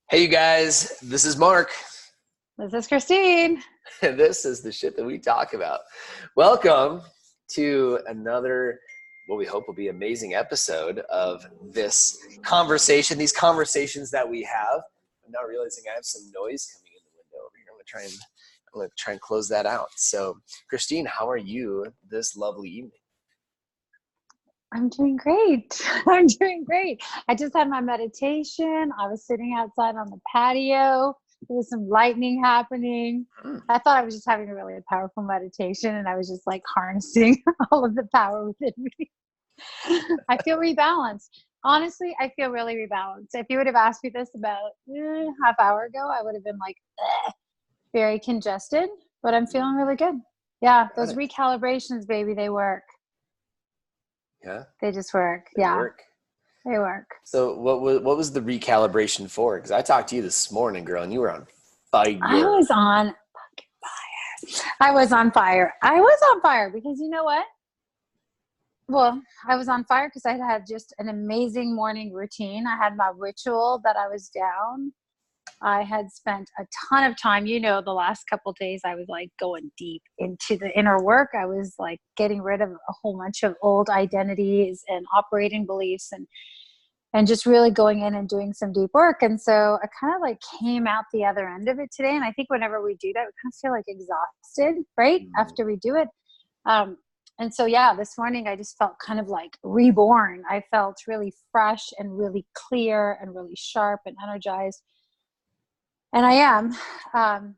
Hey, you guys, this is Mark, This is Christine. and this is the shit that we talk about. Welcome to another, what we hope will be amazing episode of this conversation, these conversations that we have. I'm now realizing I have some noise coming in the window over here. I'm gonna try and close that out. So, Christine, how are you this lovely evening? I'm doing great. I'm doing great. I just had my meditation. I was sitting outside on the patio. There was some lightning happening. I thought I was just having a really powerful meditation, and I was just like harnessing all of the power within me. I feel rebalanced. Honestly, I feel really rebalanced. If you would have asked me this about half hour ago, I would have been like very congested, but I'm feeling really good. Yeah, those recalibrations, baby, they work. Yeah, They just work. they Yeah, work. they work. So, what was the recalibration for? Because I talked to you this morning, girl, and you were on fire. I was on fucking fire. I was on fire. I was on fire because you know what? Well, I was on fire because I had just an amazing morning routine. I had my ritual that I was down. I had spent a ton of time, the last couple of days I was like going deep into the inner work. I was like getting rid of a whole bunch of old identities and operating beliefs and just really going in and doing some deep work. And so I kind of like came out the other end of it today. And I think whenever we do that, we kind of feel like exhausted, right? After we do it. And so, yeah, this morning I just felt kind of like reborn. I felt really fresh and really clear and really sharp and energized. And I am.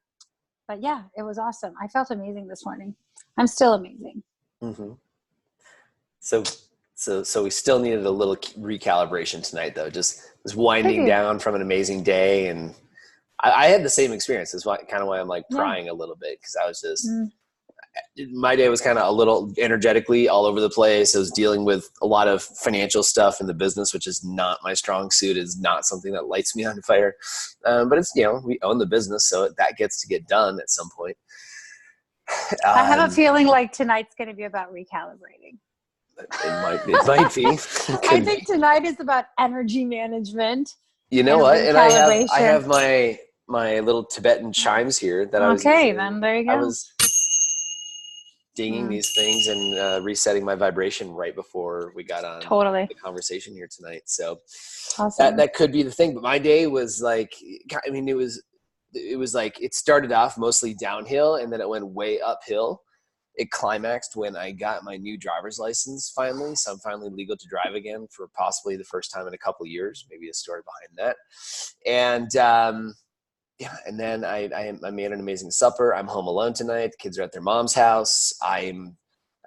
But yeah, it was awesome. I felt amazing this morning. I'm still amazing. Mm-hmm. So we still needed a little recalibration tonight, though. Just was winding down from an amazing day, and I had the same experience. That's kind of why I'm like crying a little bit, because I was just my day was kind of a little energetically all over the place. I was dealing with a lot of financial stuff in the business, which is not my strong suit. Is not something that lights me on fire. But it's we own the business, so that gets to get done at some point. I have a feeling like tonight's going to be about recalibrating. It might be. I think tonight is about energy management. You know what? And I have my little Tibetan chimes here that I was using. Then there you go. I was dinging these things and resetting my vibration right before we got on the conversation here tonight. So awesome. that could be the thing. But my day was like, I mean, it was like it started off mostly downhill, and then it went way uphill. It climaxed when I got my new driver's license finally. So I'm finally legal to drive again for possibly the first time in a couple of years, maybe a story behind that. And and then I made an amazing supper. I'm home alone tonight. The kids are at their mom's house. I'm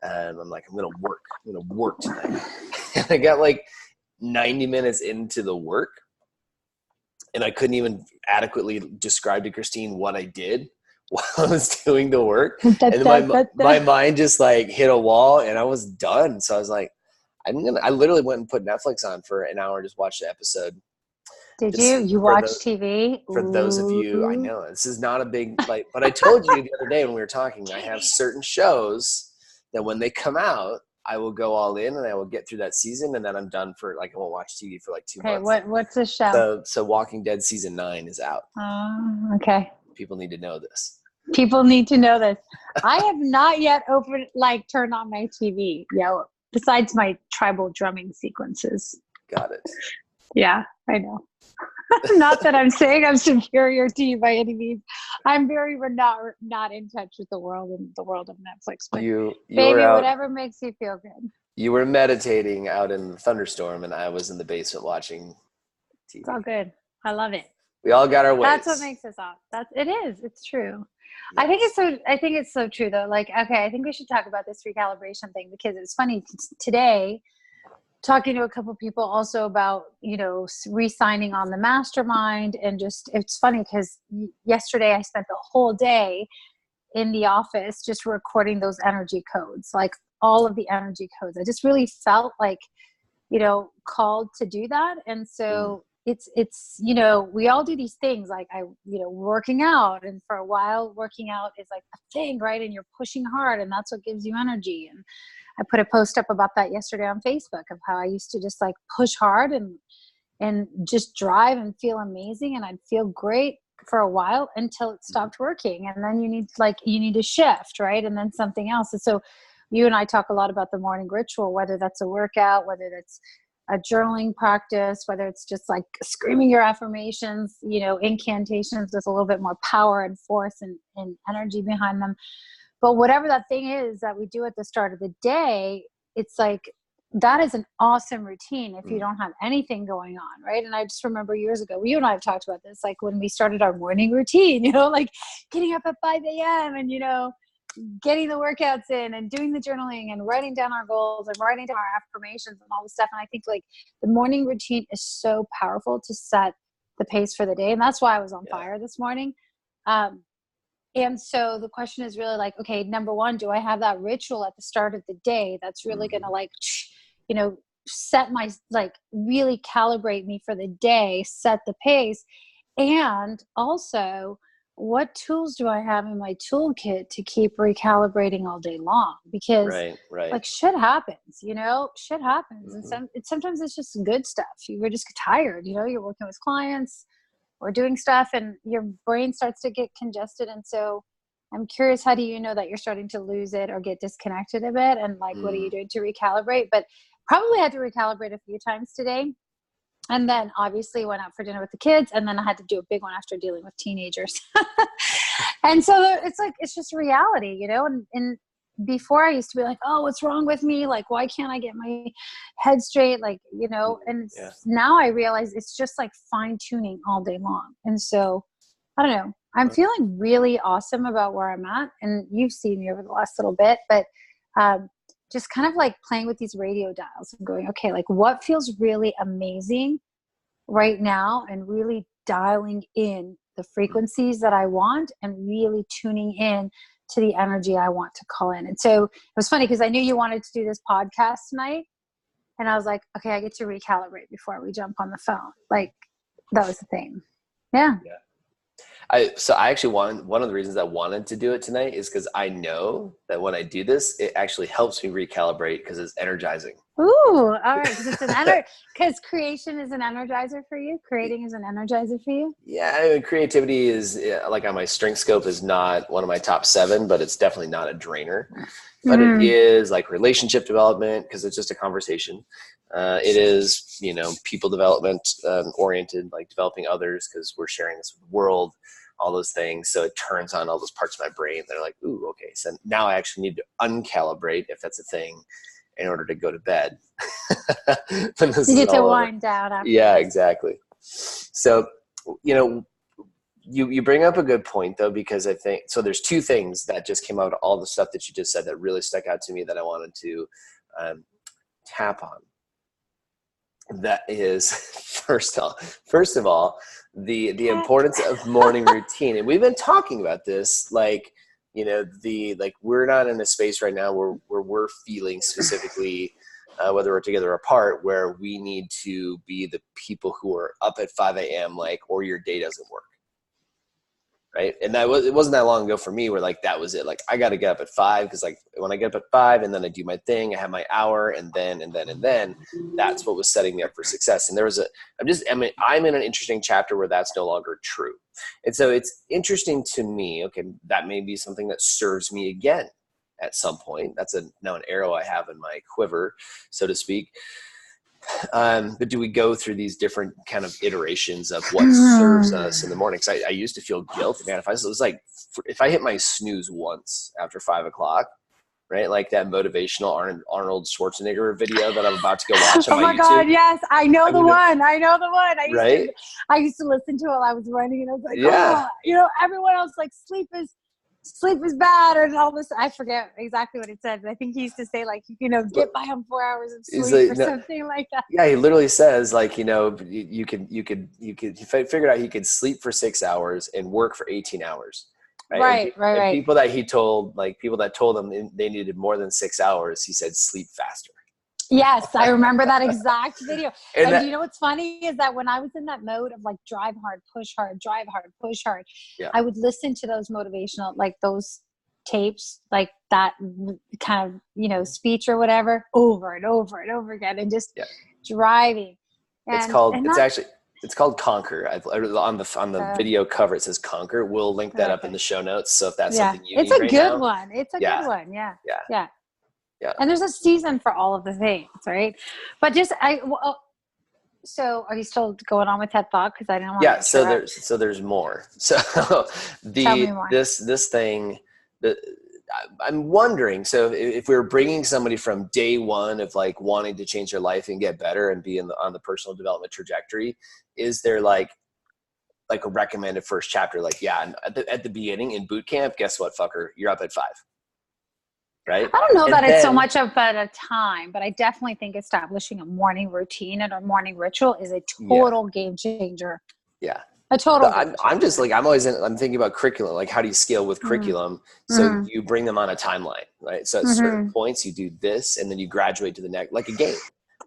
like, I'm going to work tonight. And I got like 90 minutes into the work, and I couldn't even adequately describe to Christine what I did while I was doing the work. And then my mind just like hit a wall, and I was done. So I was like, I literally went and put Netflix on for an hour and just watched the episode. Did you watch TV? For those of you, I know this is not a big, but I told you the other day when we were talking, I have certain shows that when they come out, I will go all in and I will get through that season, and then I'm done for I won't watch TV for like 2 months. Okay, what's the show? So Walking Dead season 9 is out. Okay. People need to know this. People need to know this. I have not yet turned on my TV. Yeah, besides my tribal drumming sequences. Got it. Yeah, I know. Not that I'm saying I'm superior to you by any means. I'm very not in touch with the world and the world of Netflix. But you baby, whatever makes you feel good. You were meditating out in the thunderstorm, and I was in the basement watching TV. It's all good. I love it. We all got our ways. That's what makes us off. It is. It's true. Yes. I think it's so true though. Like, okay, I think we should talk about this recalibration thing, because it's funny today. Talking to a couple people also about, re-signing on the mastermind, and just, it's funny because yesterday I spent the whole day in the office just recording those energy codes, like all of the energy codes. I just really felt like, called to do that. And so it's, we all do these things like working out, and for a while working out is like a thing, right? And you're pushing hard, and that's what gives you energy. And I put a post up about that yesterday on Facebook of how I used to just like push hard and and just drive and feel amazing. And I'd feel great for a while until it stopped working. And then you need to shift, right? And then something else. And so you and I talk a lot about the morning ritual, whether that's a workout, whether that's a journaling practice, whether it's just like screaming your affirmations, incantations with a little bit more power and force and energy behind them. But whatever that thing is that we do at the start of the day, it's like, that is an awesome routine if you don't have anything going on, right? And I just remember years ago, you and I have talked about this, like when we started our morning routine, like getting up at 5 a.m. and, getting the workouts in and doing the journaling and writing down our goals and writing down our affirmations and all this stuff. And I think like the morning routine is so powerful to set the pace for the day. And that's why I was on fire this morning. And so the question is really like, okay, number one, do I have that ritual at the start of the day that's really going to set my, really calibrate me for the day, set the pace? And also, what tools do I have in my toolkit to keep recalibrating all day long? Because like shit happens, shit happens. And sometimes it's just good stuff. We're just tired, you're working with clients or doing stuff and your brain starts to get congested. And so I'm curious, how do you know that you're starting to lose it or get disconnected a bit? And what are you doing to recalibrate? But probably had to recalibrate a few times today. And then obviously went out for dinner with the kids. And then I had to do a big one after dealing with teenagers. And so it's just reality, and before I used to be like, oh, what's wrong with me? Like, why can't I get my head straight? And now I realize it's just like fine tuning all day long. And so I don't know, I'm feeling really awesome about where I'm at. And you've seen me over the last little bit, but just kind of like playing with these radio dials and going, okay, like what feels really amazing right now, and really dialing in the frequencies that I want and really tuning in to the energy I want to call in. And so it was funny because I knew you wanted to do this podcast tonight. And I was like, okay, I get to recalibrate before we jump on the phone. Like that was the thing. Yeah. I actually one of the reasons I wanted to do it tonight is because I know that when I do this, it actually helps me recalibrate because it's energizing. Ooh, all right. Because creation is an energizer for you. Creating is an energizer for you. Yeah, creativity is like on my strength scope is not one of my top 7, but it's definitely not a drainer. But it is like relationship development because it's just a conversation. It is, people development oriented, like developing others because we're sharing this with the world, all those things. So it turns on all those parts of my brain that are like, ooh, okay. So now I actually need to uncalibrate, if that's a thing, in order to go to bed. You get to wind down after. Yeah, exactly. So, you bring up a good point though, because I think, so there's 2 things that just came out of all the stuff that you just said that really stuck out to me that I wanted to tap on. That is first of all, the importance of morning routine. And we've been talking about this, we're not in a space right now where we're feeling specifically, whether we're together or apart, where we need to be the people who are up at 5 a.m. or your day doesn't work. Right. And it wasn't that long ago for me where that was it. Like I got to get up at 5 because when I get up at 5 and then I do my thing, I have my hour and then that's what was setting me up for success. And I'm in an interesting chapter where that's no longer true. And so it's interesting to me. Okay. That may be something that serves me again at some point. That's now an arrow I have in my quiver, so to speak. But do we go through these different kind of iterations of what serves us in the morning? Because I used to feel guilty, man. If I hit my snooze once after 5 o'clock, right? Like that motivational Arnold Schwarzenegger video that I'm about to go watch on my YouTube. God, yes. I know the one. I used to listen to it while I was running, and I was like, everyone else sleep is bad or all this. I forget exactly what it said, but I think he used to say get by on 4 hours of sleep or something like that. Yeah, he literally says you figured out he could sleep for 6 hours and work for 18 hours. Right. People that he told, people that told him they needed more than 6 hours, he said sleep faster. Yes, I remember that exact video. And you know what's funny is that when I was in that mode of drive hard, push hard, drive hard, push hard, I would listen to those motivational, those tapes, that kind of, speech or whatever over and over and over again, and just driving. It's called Conquer. On the video cover it says Conquer. We'll link that up in the show notes. So if that's something you need right now, it's a good one. Yeah. Yeah. And there's a season for all of the things, right? But so are you still going on with that thought? Because I didn't want to. So there's more. So Tell me more. this thing that I'm wondering. So if we were bringing somebody from day one of like wanting to change their life and get better and be on the personal development trajectory, is there like a recommended first chapter? Like, at the beginning in boot camp, guess what, fucker? You're up at 5. Right? I don't know that it's so much of at a time, but I definitely think establishing a morning routine and a morning ritual is a total game changer. Yeah. A total. I'm just like, I'm thinking about curriculum. Like, how do you scale with curriculum? So you bring them on a timeline, right? So at certain points you do this and then you graduate to the next, like a game,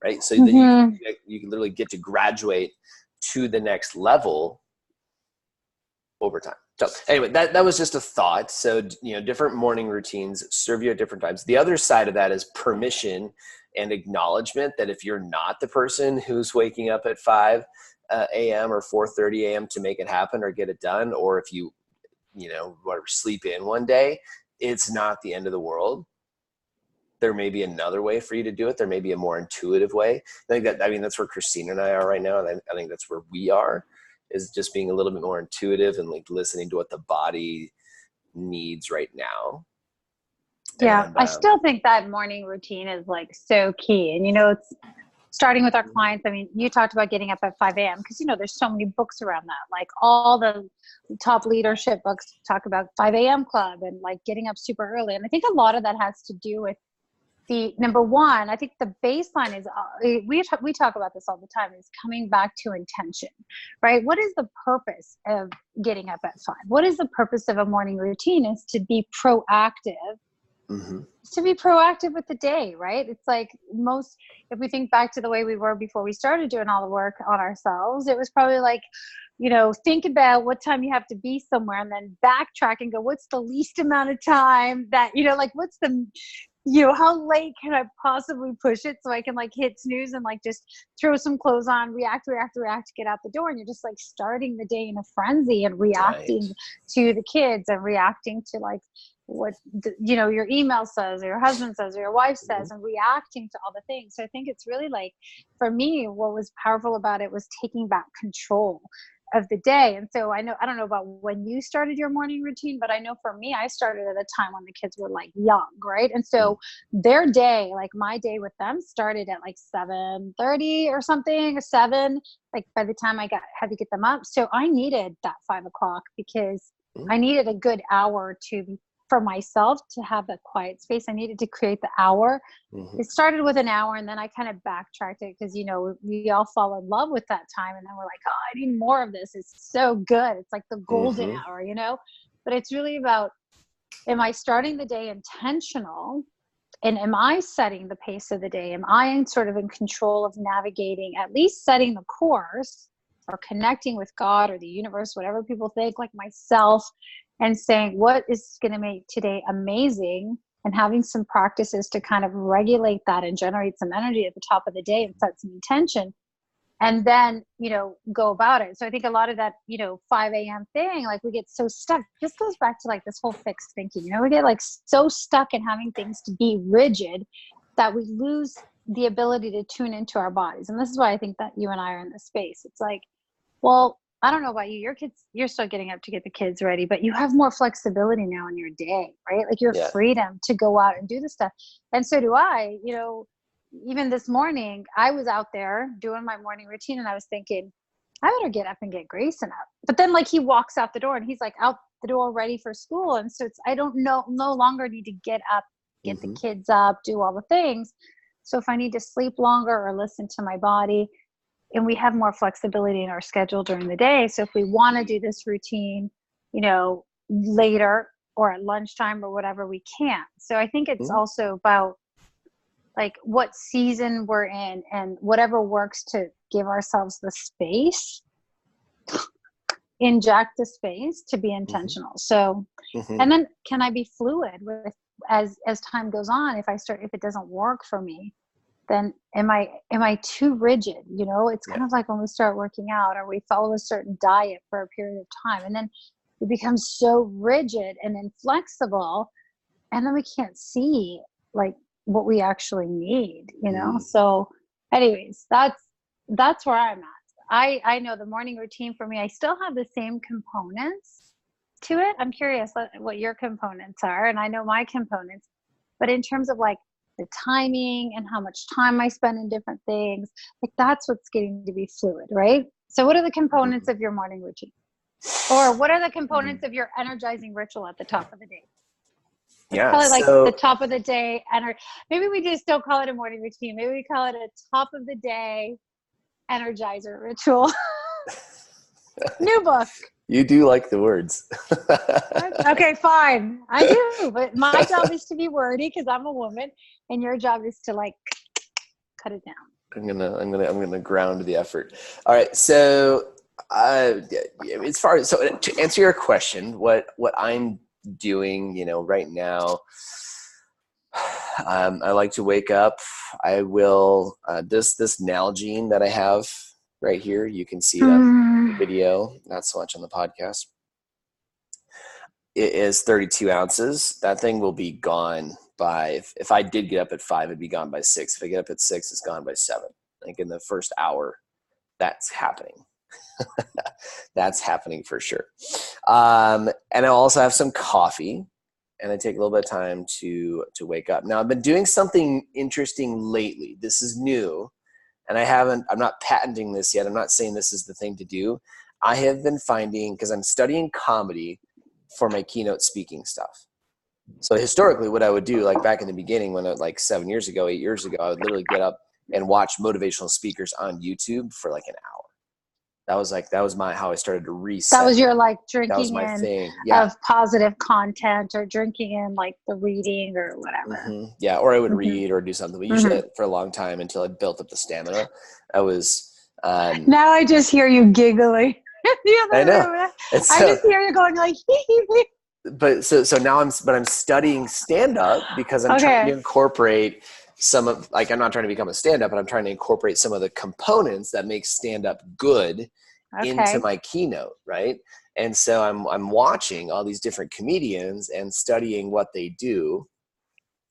right? So then you can literally get to graduate to the next level over time. So anyway, that was just a thought. So, different morning routines serve you at different times. The other side of that is permission and acknowledgement that if you're not the person who's waking up at 5 a.m. or 4:30 a.m. to make it happen or get it done, or if you sleep in one day, it's not the end of the world. There may be another way for you to do it. There may be a more intuitive way. That's where Christina and I are right now. And I think that's where we are. Is just being a little bit more intuitive and like listening to what the body needs right now. Yeah. I still think that morning routine is like so key. And, it's starting with our clients. I mean, you talked about getting up at 5 a.m. because, there's so many books around that. Like all the top leadership books talk about 5 a.m. club and like getting up super early. And I think a lot of that has to do with number one, I think the baseline is, we talk about this all the time, is coming back to intention, right? What is the purpose of getting up at 5? What is the purpose of a morning routine? Is to be proactive, to be proactive with the day, right? It's like if we think back to the way we were before we started doing all the work on ourselves, it was probably like, think about what time you have to be somewhere and then backtrack and go, what's the least amount of time that, what's the, how late can I possibly push it so I can like hit snooze and like just throw some clothes on, react, get out the door. And you're just like starting the day in a frenzy and reacting to the kids and reacting to like what, your email says or your husband says or your wife says and reacting to all the things. So I think it's really like, for me, what was powerful about it was taking back control of the day. And so I don't know about when you started your morning routine, but I know for me, I started at a time when the kids were like young, right? And so their day, like my day with them, started at like 7:30 or something, or 7, like by the time I had to get them up. So I needed that 5 o'clock because I needed a good hour for myself to have that quiet space. I needed to create the hour. It started with an hour and then I kind of backtracked it because, we all fall in love with that time. And then we're like, oh, I need more of this. It's so good. It's like the golden hour, but it's really about, am I starting the day intentional? And am I setting the pace of the day? Am I sort of in control of navigating, at least setting the course or connecting with God or the universe, whatever people think, like myself, and saying, what is going to make today amazing? And having some practices to kind of regulate that and generate some energy at the top of the day and set some intention. And then, go about it. So I think a lot of that, 5 a.m. thing, like we get so stuck, just goes back to like this whole fixed thinking, we get like so stuck in having things to be rigid that we lose the ability to tune into our bodies. And this is why I think that you and I are in this space. It's like, well, I don't know about you, your kids, you're still getting up to get the kids ready, but you have more flexibility now in your day, right? Like your freedom to go out and do this stuff. And so do I, even this morning, I was out there doing my morning routine and I was thinking, I better get up and get Grayson up. But then like he walks out the door and he's like out the door ready for school. And so I don't no longer need to get up, get the kids up, do all the things. So if I need to sleep longer or listen to my body, and we have more flexibility in our schedule during the day. So if we want to do this routine, later or at lunchtime or whatever, we can. So I think it's also about like what season we're in and whatever works to give ourselves the space, inject the space to be intentional. So, and then can I be fluid with as time goes on? If it doesn't work for me, then am I too rigid? You know, it's kind of like when we start working out or we follow a certain diet for a period of time, and then we become so rigid and inflexible, and then we can't see like what we actually need, you know? So anyways, that's where I'm at. I know the morning routine for me, I still have the same components to it. I'm curious what your components are, and I know my components, but in terms of like the timing and how much time I spend in different things, like that's what's getting to be fluid, right? So what are the components of your morning routine? Or what are the components of your energizing ritual at the top of the day? Yeah, call it like the top of the day, maybe we just don't call it a morning routine. Maybe we call it a top of the day energizer ritual. New book. You do like the words. Okay, fine. I do, but my job is to be wordy because I'm a woman, and your job is to like cut it down. I'm gonna ground the effort. All right, so as far as to answer your question, what I'm doing, you know, right now, I like to wake up. I will this Nalgene that I have right here. You can see it on the video, not so much on the podcast. It is 32 ounces. That thing will be gone by, if I did get up at 5, it'd be gone by 6. If I get up at 6, it's gone by 7. I think in the first hour, that's happening. That's happening for sure. And I also have some coffee, and I take a little bit of time to wake up. Now, I've been doing something interesting lately. This is new, and I'm not patenting this yet. I'm not saying this is the thing to do. I have been finding, because I'm studying comedy for my keynote speaking stuff. So historically, what I would do, like back in the beginning, when like 7 years ago, 8 years ago, I would literally get up and watch motivational speakers on YouTube for like an hour. That was how I started to reset. That was your like drinking that was my thing. Of positive content, or drinking in like the reading or whatever. Yeah, or I would read or do something, but usually for a long time until I built up the stamina. I was. Now I just hear you giggling. I know. I just hear you going like. But so now I'm studying stand up because I'm trying to incorporate some of, like, I'm not trying to become a stand up, but I'm trying to incorporate some of the components that make stand up good into my keynote, right? And so I'm watching all these different comedians and studying what they do.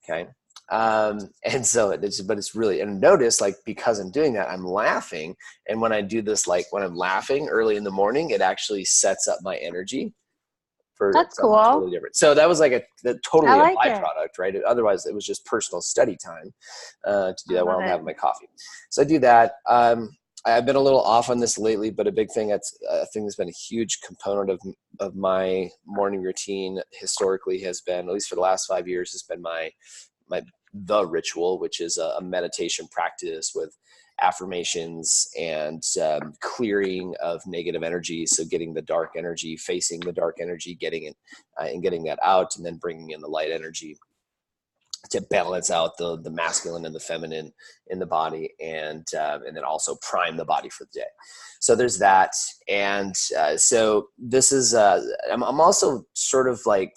Okay. And so it's really, and notice, like, because I'm doing that, I'm laughing. And when I do this, like when I'm laughing early in the morning, it actually sets up my energy. That's cool. Totally different. So that was like a byproduct, right? Otherwise, it was just personal study time to do that while I'm having my coffee. So I do that. I've been a little off on this lately, but a big thing that's been a huge component of my morning routine historically has been, at least for the last 5 years, has been the ritual, which is a meditation practice with affirmations and clearing of negative energy. So getting the dark energy, facing the dark energy, getting it and getting that out, and then bringing in the light energy to balance out the masculine and the feminine in the body, and then also prime the body for the day. So there's that. And so this is I'm also sort of like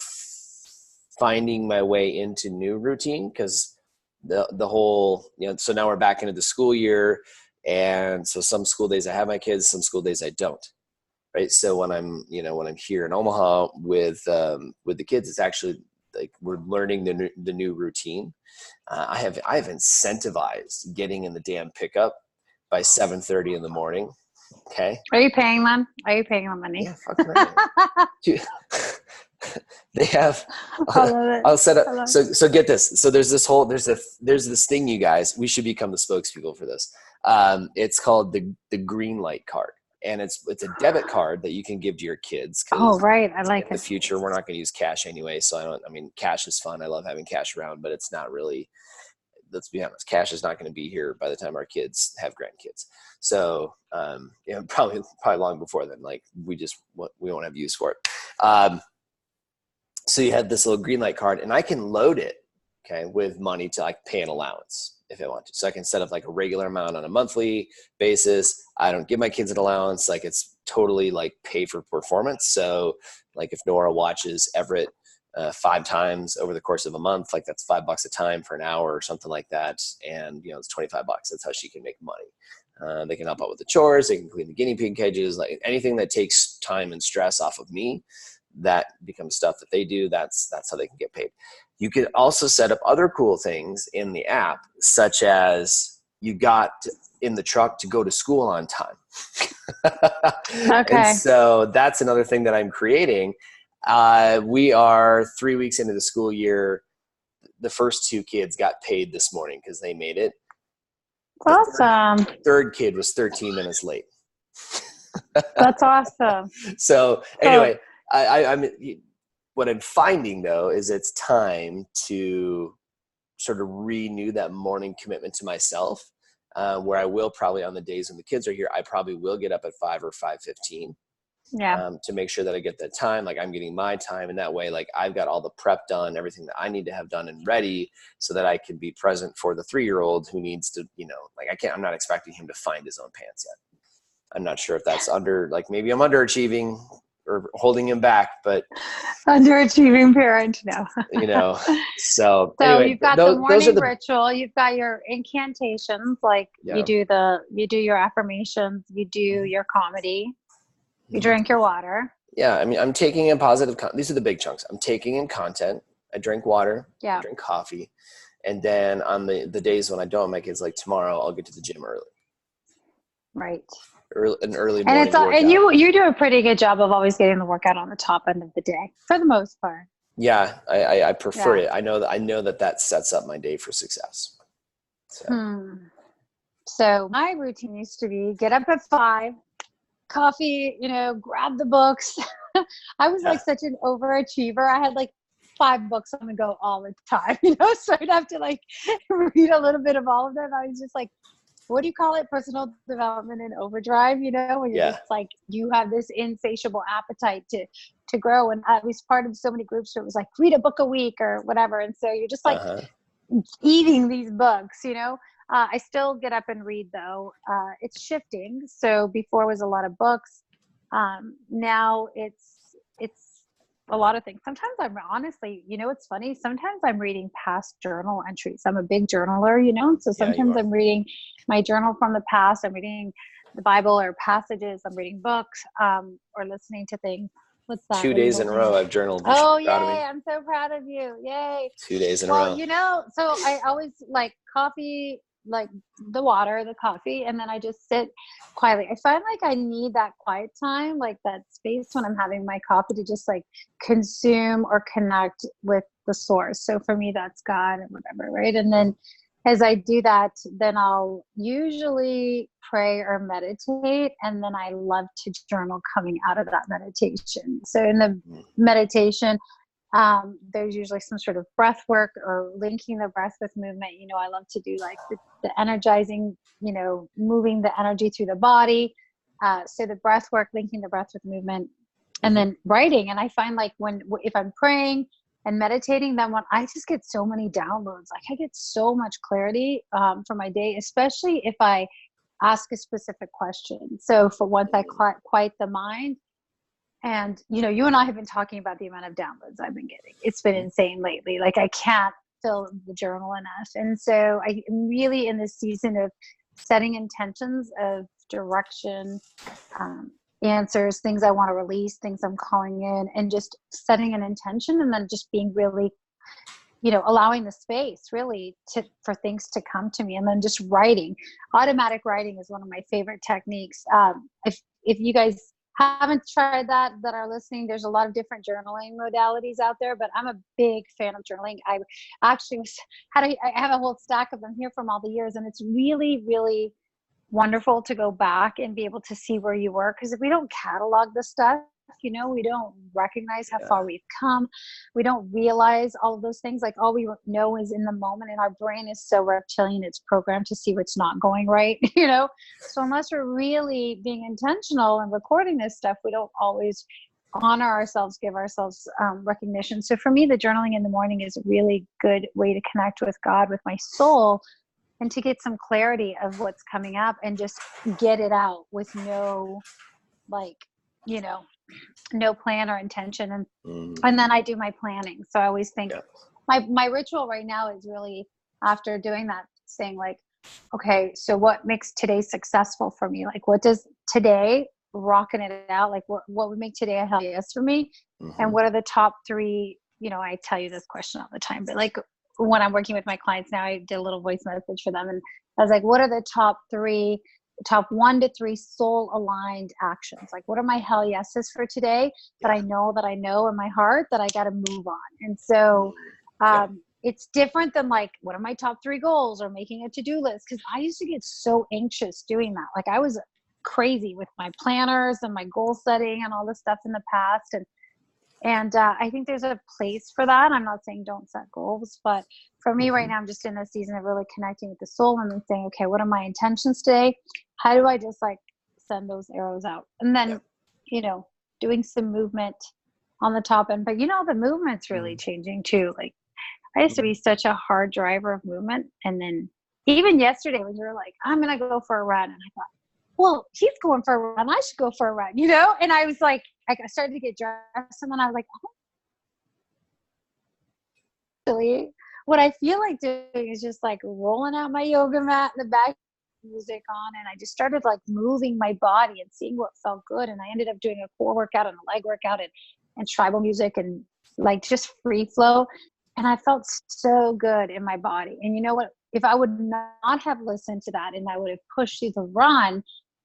finding my way into new routine, because the whole, so now we're back into the school year. And so some school days I have my kids, some school days I don't. Right. So when I'm here in Omaha with the kids, it's actually like we're learning the new routine. I have incentivized getting in the damn pickup by 7:30 in the morning. Okay. Are you paying them? Are you paying them money? Yeah, fucking right. Dude, they have. I'll set up. So get this. So there's this thing, you guys. We should become the spokespeople for this. It's called the green light card, and it's a debit card that you can give to your kids. Oh, right. I like it. In the future, we're not going to use cash anyway. So cash is fun. I love having cash around, but it's not really. Let's be honest, cash is not going to be here by the time our kids have grandkids. So, probably long before then, like we won't have use for it. So you have this little green light card, and I can load it, with money to like pay an allowance if I want to. So I can set up like a regular amount on a monthly basis. I don't give my kids an allowance. Like it's totally like pay for performance. So like if Nora watches Everett, 5 times over the course of a month. Like that's $5 a time for an hour or something like that. And, you know, it's $25. That's how she can make money. They can help out with the chores. They can clean the guinea pig cages, like anything that takes time and stress off of me, that becomes stuff that they do. That's how they can get paid. You could also set up other cool things in the app, such as you got in the truck to go to school on time. Okay. And so that's another thing that I'm creating. We are 3 weeks into the school year. The first 2 kids got paid this morning because they made it. Awesome. Third kid was 13 minutes late. That's awesome. So anyway, I'm what I'm finding though is it's time to sort of renew that morning commitment to myself, where I will probably on the days when the kids are here, I probably will get up at 5 or 5:15. Yeah. To make sure that I get that time, like I'm getting my time, and that way, like I've got all the prep done, everything that I need to have done and ready, so that I can be present for the 3-year-old who needs to, you know, like I'm not expecting him to find his own pants yet. I'm not sure if that's maybe I'm underachieving or holding him back, but underachieving parent, no. You know, so anyway, you've got the morning ritual, you've got your incantations, like you do your affirmations, you do your comedy. You drink your water. Yeah, I mean, I'm taking in positive. These are the big chunks. I'm taking in content. I drink water. Yeah. I drink coffee, and then on the days when I don't, my kids like tomorrow, I'll get to the gym early. Right. An early morning workout. And you do a pretty good job of always getting the workout on the top end of the day for the most part. Yeah, I prefer it. I know that sets up my day for success. So my routine used to be get up at 5. Coffee, you know, grab the books. I was like such an overachiever. I had like 5 books on the go all the time, you know, so I'd have to like read a little bit of all of them. I was just like, what do you call it? Personal development in overdrive, you know, when you're just like, you have this insatiable appetite to grow. And I was part of so many groups where it was like, read a book a week or whatever. And so you're just like eating these books, you know. I still get up and read though. It's shifting. So before was a lot of books. Now it's a lot of things. Sometimes I'm honestly, you know, it's funny. Sometimes I'm reading past journal entries. I'm a big journaler, you know, so sometimes I'm reading my journal from the past. I'm reading the Bible or passages. I'm reading books, or listening to things. What's that? 2 days in a row I've journaled. Oh, yay. I'm so proud of you. Yay. 2 days in a row. Well, you know, so I always like coffee, like the water, the coffee, and then I just sit quietly. I find like I need that quiet time, like that space when I'm having my coffee to just like consume or connect with the source. So for me, that's God and whatever, right? And then as I do that, then I'll usually pray or meditate, and then I love to journal coming out of that meditation. So in the meditation, there's usually some sort of breath work or linking the breath with movement. You know, I love to do like the energizing, you know, moving the energy through the body. So the breath work, linking the breath with movement, and then writing. And I find like if I'm praying and meditating, then when I just get so many downloads, like I get so much clarity for my day, especially if I ask a specific question. So for once I quiet the mind. And, you know, you and I have been talking about the amount of downloads I've been getting. It's been insane lately. Like I can't fill the journal enough. And so I'm really in this season of setting intentions of direction, answers, things I want to release, things I'm calling in, and just setting an intention, and then just being really, you know, allowing the space really for things to come to me, and then just writing. Automatic writing is one of my favorite techniques. If you guys haven't tried that are listening, there's a lot of different journaling modalities out there, but I'm a big fan of journaling. I actually I have a whole stack of them here from all the years, and it's really, really wonderful to go back and be able to see where you were. Because if we don't catalog the stuff, you know, we don't recognize how far we've come. We don't realize all of those things. Like all we know is in the moment, and our brain is so reptilian, it's programmed to see what's not going right, you know? So unless we're really being intentional and recording this stuff, we don't always honor ourselves, give ourselves recognition. So for me, the journaling in the morning is a really good way to connect with God, with my soul, and to get some clarity of what's coming up and just get it out with no like you know, no plan or intention. And then I do my planning. So I always think my ritual right now is really, after doing that, saying like, okay, so what makes today successful for me? Like, what does today, rocking it out, like what would make today a hell yes for me? And what are the top 3, you know, I tell you this question all the time, but like when I'm working with my clients now, I did a little voice message for them. And I was like, what are the top 1 to 3 soul aligned actions? Like, what are my hell yeses for today that I know in my heart that I got to move on? And so, it's different than like, what are my top 3 goals, or making a to-do list? Cause I used to get so anxious doing that. Like I was crazy with my planners and my goal setting and all this stuff in the past. And I think there's a place for that. I'm not saying don't set goals, but for me right now, I'm just in a season of really connecting with the soul and then saying, okay, what are my intentions today? How do I just like send those arrows out? And then, you know, doing some movement on the top end, but you know, the movement's really changing too. Like I used to be such a hard driver of movement. And then even yesterday when you were like, I'm going to go for a run. And I thought, well, he's going for a run, I should go for a run, you know? And I was like, I started to get dressed and then I was like, actually, what I feel like doing is just like rolling out my yoga mat in the back, music on, and I just started like moving my body and seeing what felt good. And I ended up doing a core workout and a leg workout and tribal music and like just free flow. And I felt so good in my body. And you know what? If I would not have listened to that and I would have pushed through the run,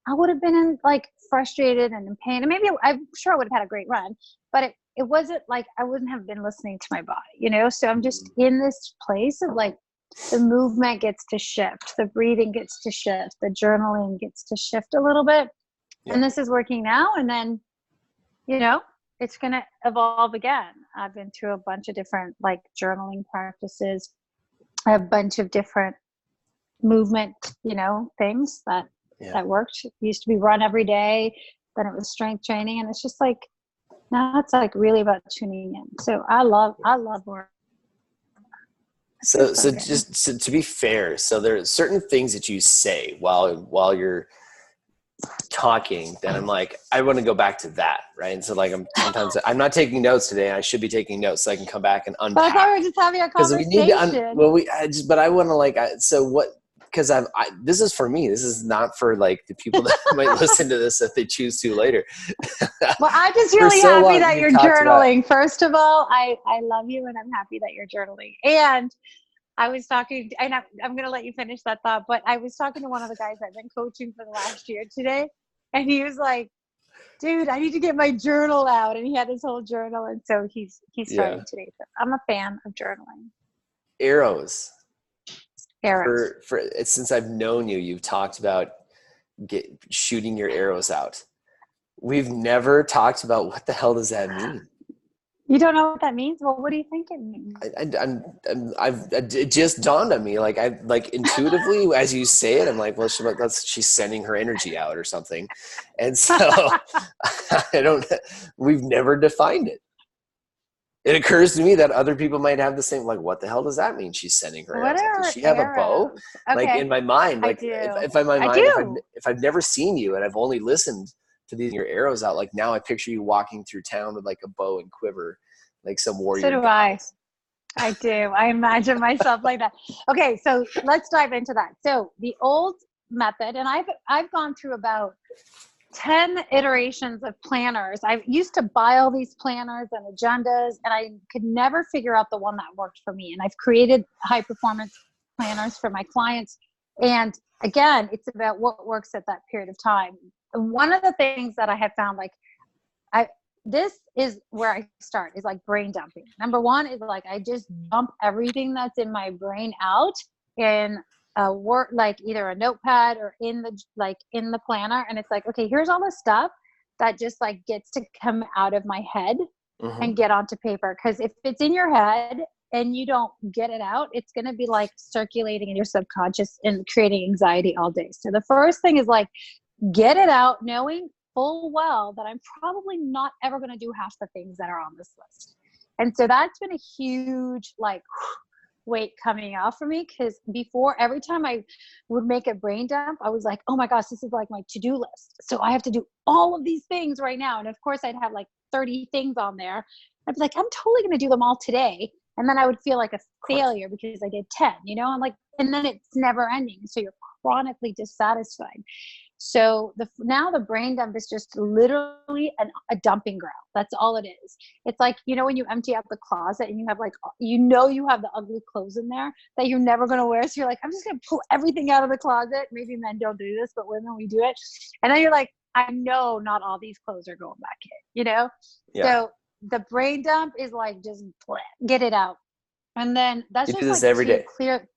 I would have been like frustrated and in pain. And maybe I'm sure I would have had a great run, but it wasn't like I wouldn't have been listening to my body, you know? So I'm just in this place of like the movement gets to shift, the breathing gets to shift, the journaling gets to shift a little bit. Yeah. And this is working now. And then, you know, it's going to evolve again. I've been through a bunch of different like journaling practices. I have a bunch of different movement, you know, things that worked. It used to be run every day. Then it was strength training. And it's just like, now it's like really about tuning in. So I love work. So just to be fair, so there are certain things that you say while you're talking that I'm like, I want to go back to that, right? And so like I'm not taking notes today. I should be taking notes so I can come back and unpack. But I thought we were just having a conversation. But I want to like, so what? Because this is for me. This is not for like the people that might listen to this if they choose to later. Well, I'm just really happy that you're journaling. First of all, I love you and I'm happy that you're journaling. And I was talking, and I'm going to let you finish that thought, but I was talking to one of the guys I've been coaching for the last year today. And he was like, dude, I need to get my journal out. And he had his whole journal. And so he's starting today. So I'm a fan of journaling. Arrows. Since I've known you, you've talked about shooting your arrows out. We've never talked about what the hell does that mean. You don't know what that means? Well, what do you think it means? It just dawned on me. Like intuitively, as you say it, I'm like, well, she's sending her energy out or something. And so we've never defined it. It occurs to me that other people might have the same, like, what the hell does that mean? She's sending her arrows. Does she have a bow? Okay. Like in my mind, like if I've never seen you and I've only listened to your arrows out, like now I picture you walking through town with like a bow and quiver, like some warrior. So do I do. I imagine myself like that. Okay. So let's dive into that. So the old method, and I've gone through about 10 iterations of planners. I used to buy all these planners and agendas, and I could never figure out the one that worked for me. And I've created high performance planners for my clients. And again, it's about what works at that period of time. And one of the things that I have found, this is where I start, is like brain dumping. Number one is like, I just dump everything that's in my brain out in work, like either a notepad or in the planner. And it's like, okay, here's all the stuff that just like gets to come out of my head and get onto paper. Cause if it's in your head and you don't get it out, it's going to be like circulating in your subconscious and creating anxiety all day. So the first thing is like, get it out, knowing full well that I'm probably not ever going to do half the things that are on this list. And so that's been a huge, like, weight coming off for me, because before, every time I would make a brain dump, I was like, oh my gosh, this is like my to-do list. So I have to do all of these things right now. And of course I'd have like 30 things on there. I'd be like, I'm totally going to do them all today. And then I would feel like a failure because I did 10, you know, I'm like, and then it's never ending. So you're chronically dissatisfied. So now the brain dump is just literally a dumping ground. That's all it is. It's like, you know, when you empty out the closet and you have like, you know, you have the ugly clothes in there that you're never going to wear. So you're like, I'm just going to pull everything out of the closet. Maybe men don't do this, but women, we do it. And then you're like, I know not all these clothes are going back in, you know? Yeah. So the brain dump is like, just get it out. And then that's you just do this like every day. Clear.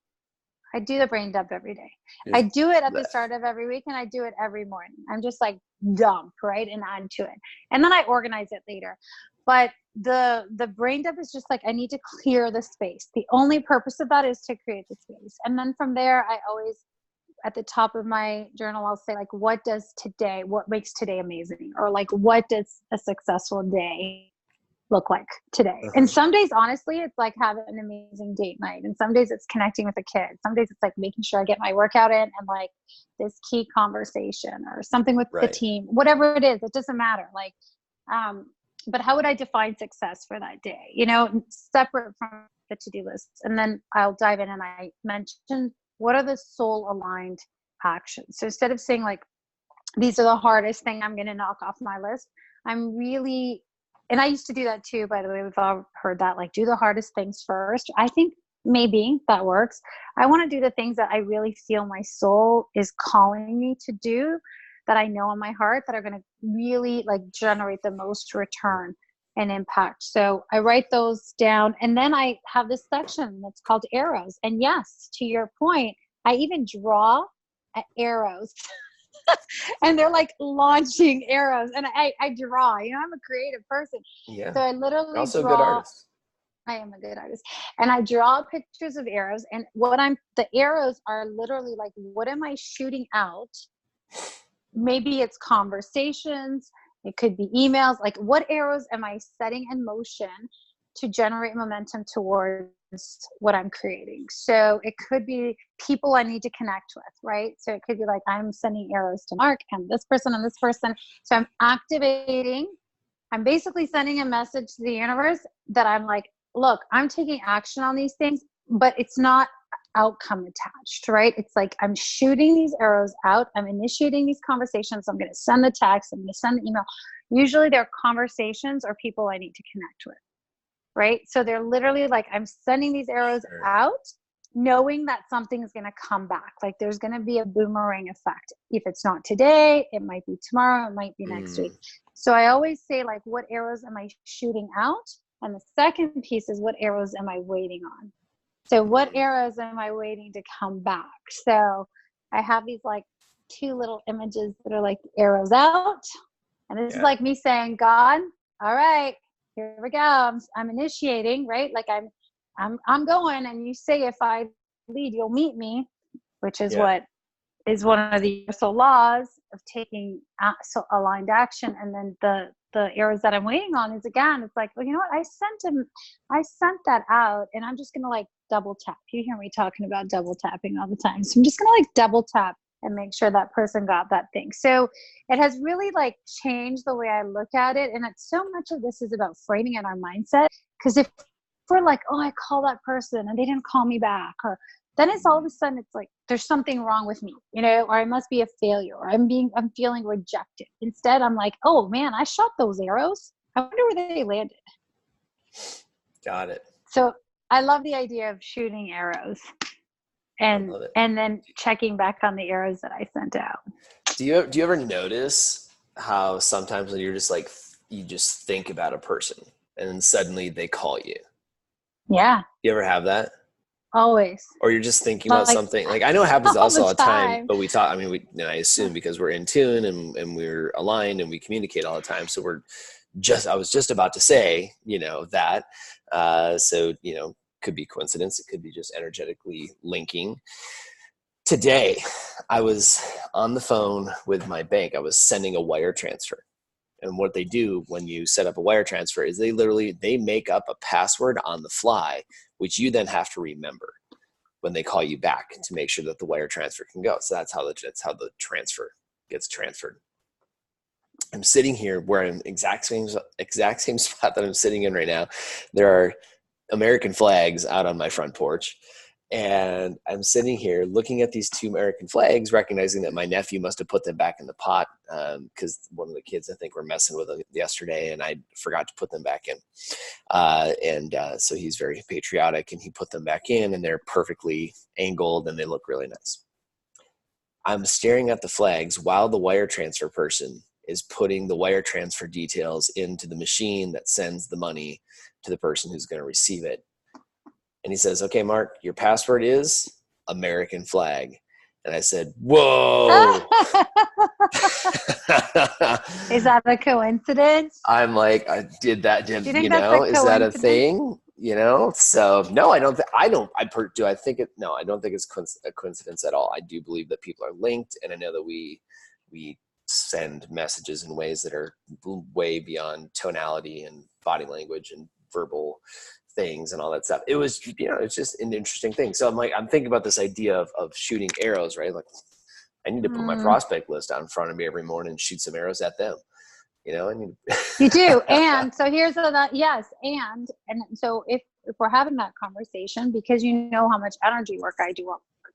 I do the brain dump every day. I do it at the start of every week, and I do it every morning. I'm just like dump, right? And onto it. And then I organize it later. But the brain dump is just like, I need to clear the space. The only purpose of that is to create the space. And then from there, I always, at the top of my journal, I'll say like, what makes today amazing? Or like, what does a successful day look like today? And some days, honestly, it's like having an amazing date night. And some days it's connecting with a kid. Some days it's like making sure I get my workout in, and like this key conversation or something with the team, whatever it is, it doesn't matter. Like, but how would I define success for that day? You know, separate from the to-do list. And then I'll dive in and I mention, what are the soul aligned actions? So instead of saying like, these are the hardest thing I'm going to knock off my list, and I used to do that too, by the way. We've all heard that, like, do the hardest things first. I think maybe that works. I want to do the things that I really feel my soul is calling me to do, that I know in my heart that are going to really like generate the most return and impact. So I write those down, and then I have this section that's called arrows. And yes, to your point, I even draw arrows. And they're like launching arrows, and I draw, you know, I'm a creative person. Yeah. So I literally also draw. A good artist. I am a good artist. And I draw pictures of arrows, and the arrows are literally like, what am I shooting out? Maybe it's conversations, it could be emails. Like, what arrows am I setting in motion to generate momentum towards what I'm creating? So it could be people I need to connect with, right? So it could be like, I'm sending arrows to Mark and this person and this person. So I'm basically sending a message to the universe that I'm like, look, I'm taking action on these things, but it's not outcome attached, right? It's like, I'm shooting these arrows out. I'm initiating these conversations. I'm going to send the text. I'm going to send the email. Usually they're conversations or people I need to connect with. Right? So they're literally like, I'm sending these arrows out, knowing that something's going to come back. Like, there's going to be a boomerang effect. If it's not today, it might be tomorrow, it might be next week. So I always say, like, what arrows am I shooting out? And the second piece is, what arrows am I waiting on? So what arrows am I waiting to come back? So I have these like 2 little images that are like arrows out. And this is like me saying, God, all right, here we go. I'm initiating, right? Like I'm going, and you say, if I lead, you'll meet me, which is what is one of the universal laws of taking aligned action. And then the arrows that I'm waiting on is, again, it's like, well, you know what? I sent that out, and I'm just going to like double tap. You hear me talking about double tapping all the time. So I'm just going to like double tap and make sure that person got that thing. So it has really like changed the way I look at it. And it's so much of this is about framing in our mindset. Because if we're like, oh, I call that person and they didn't call me back, or then it's all of a sudden, it's like, there's something wrong with me, you know, or I must be a failure, or I'm feeling rejected. Instead, I'm like, oh man, I shot those arrows. I wonder where they landed. Got it. So I love the idea of shooting arrows. And then checking back on the arrows that I sent out. Do you ever notice how sometimes when you're just like, you just think about a person and then suddenly they call you? Yeah. You ever have that? Always. Or you're just thinking about something, like, I know it happens also all the time, but we talk, I mean, I assume because we're in tune and we're aligned and we communicate all the time. So I was just about to say, you know, that, so, you know, could be coincidence. It could be just energetically linking. Today, I was on the phone with my bank. I was sending a wire transfer. And what they do when you set up a wire transfer is they make up a password on the fly which you then have to remember when they call you back to make sure that the wire transfer can go. So that's how the transfer gets transferred. I'm sitting here where I'm exact same spot that I'm sitting in right now. There are American flags out on my front porch. And I'm sitting here looking at these 2 American flags, recognizing that my nephew must have put them back in the pot because one of the kids, I think, were messing with them yesterday, and I forgot to put them back in. So he's very patriotic, and he put them back in, and they're perfectly angled, and they look really nice. I'm staring at the flags while the wire transfer person is putting the wire transfer details into the machine that sends the money to the person who's going to receive it. And he says, okay, Mark, your password is American flag. And I said, whoa. Is that a coincidence? I'm like, I did that. Is that a thing? So no, I don't think it's a coincidence at all. I do believe that people are linked. And I know that we send messages in ways that are way beyond tonality and body language and verbal things and all that stuff. It was, it's just an interesting thing. So I'm thinking about this idea of shooting arrows, right? Like I need to put my prospect list out in front of me every morning and shoot some arrows at them. You do. And so here's yes. And so if we're having that conversation, because you know how much energy work I do all the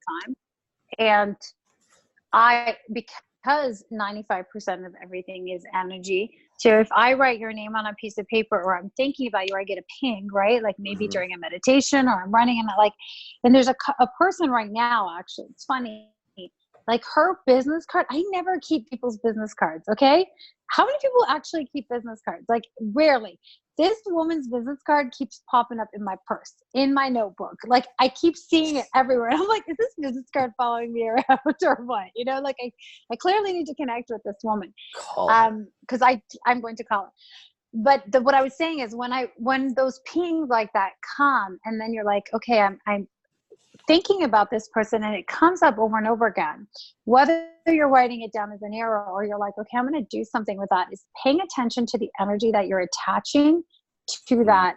time. And because 95% of everything is energy. So if I write your name on a piece of paper or I'm thinking about you, or I get a ping, right? Like maybe during a meditation or I'm running and there's a person right now, actually, it's funny. Like her business card, I never keep people's business cards. Okay. How many people actually keep business cards? Like rarely. This woman's business card keeps popping up in my purse, in my notebook. Like I keep seeing it everywhere. I'm like, is this business card following me around or what? Like I clearly need to connect with this woman. Cause I'm going to call her. But what I was saying is when those pings like that come and then you're like, okay, I'm thinking about this person and it comes up over and over again, whether you're writing it down as an arrow or you're like, okay, I'm going to do something with that, is paying attention to the energy that you're attaching to that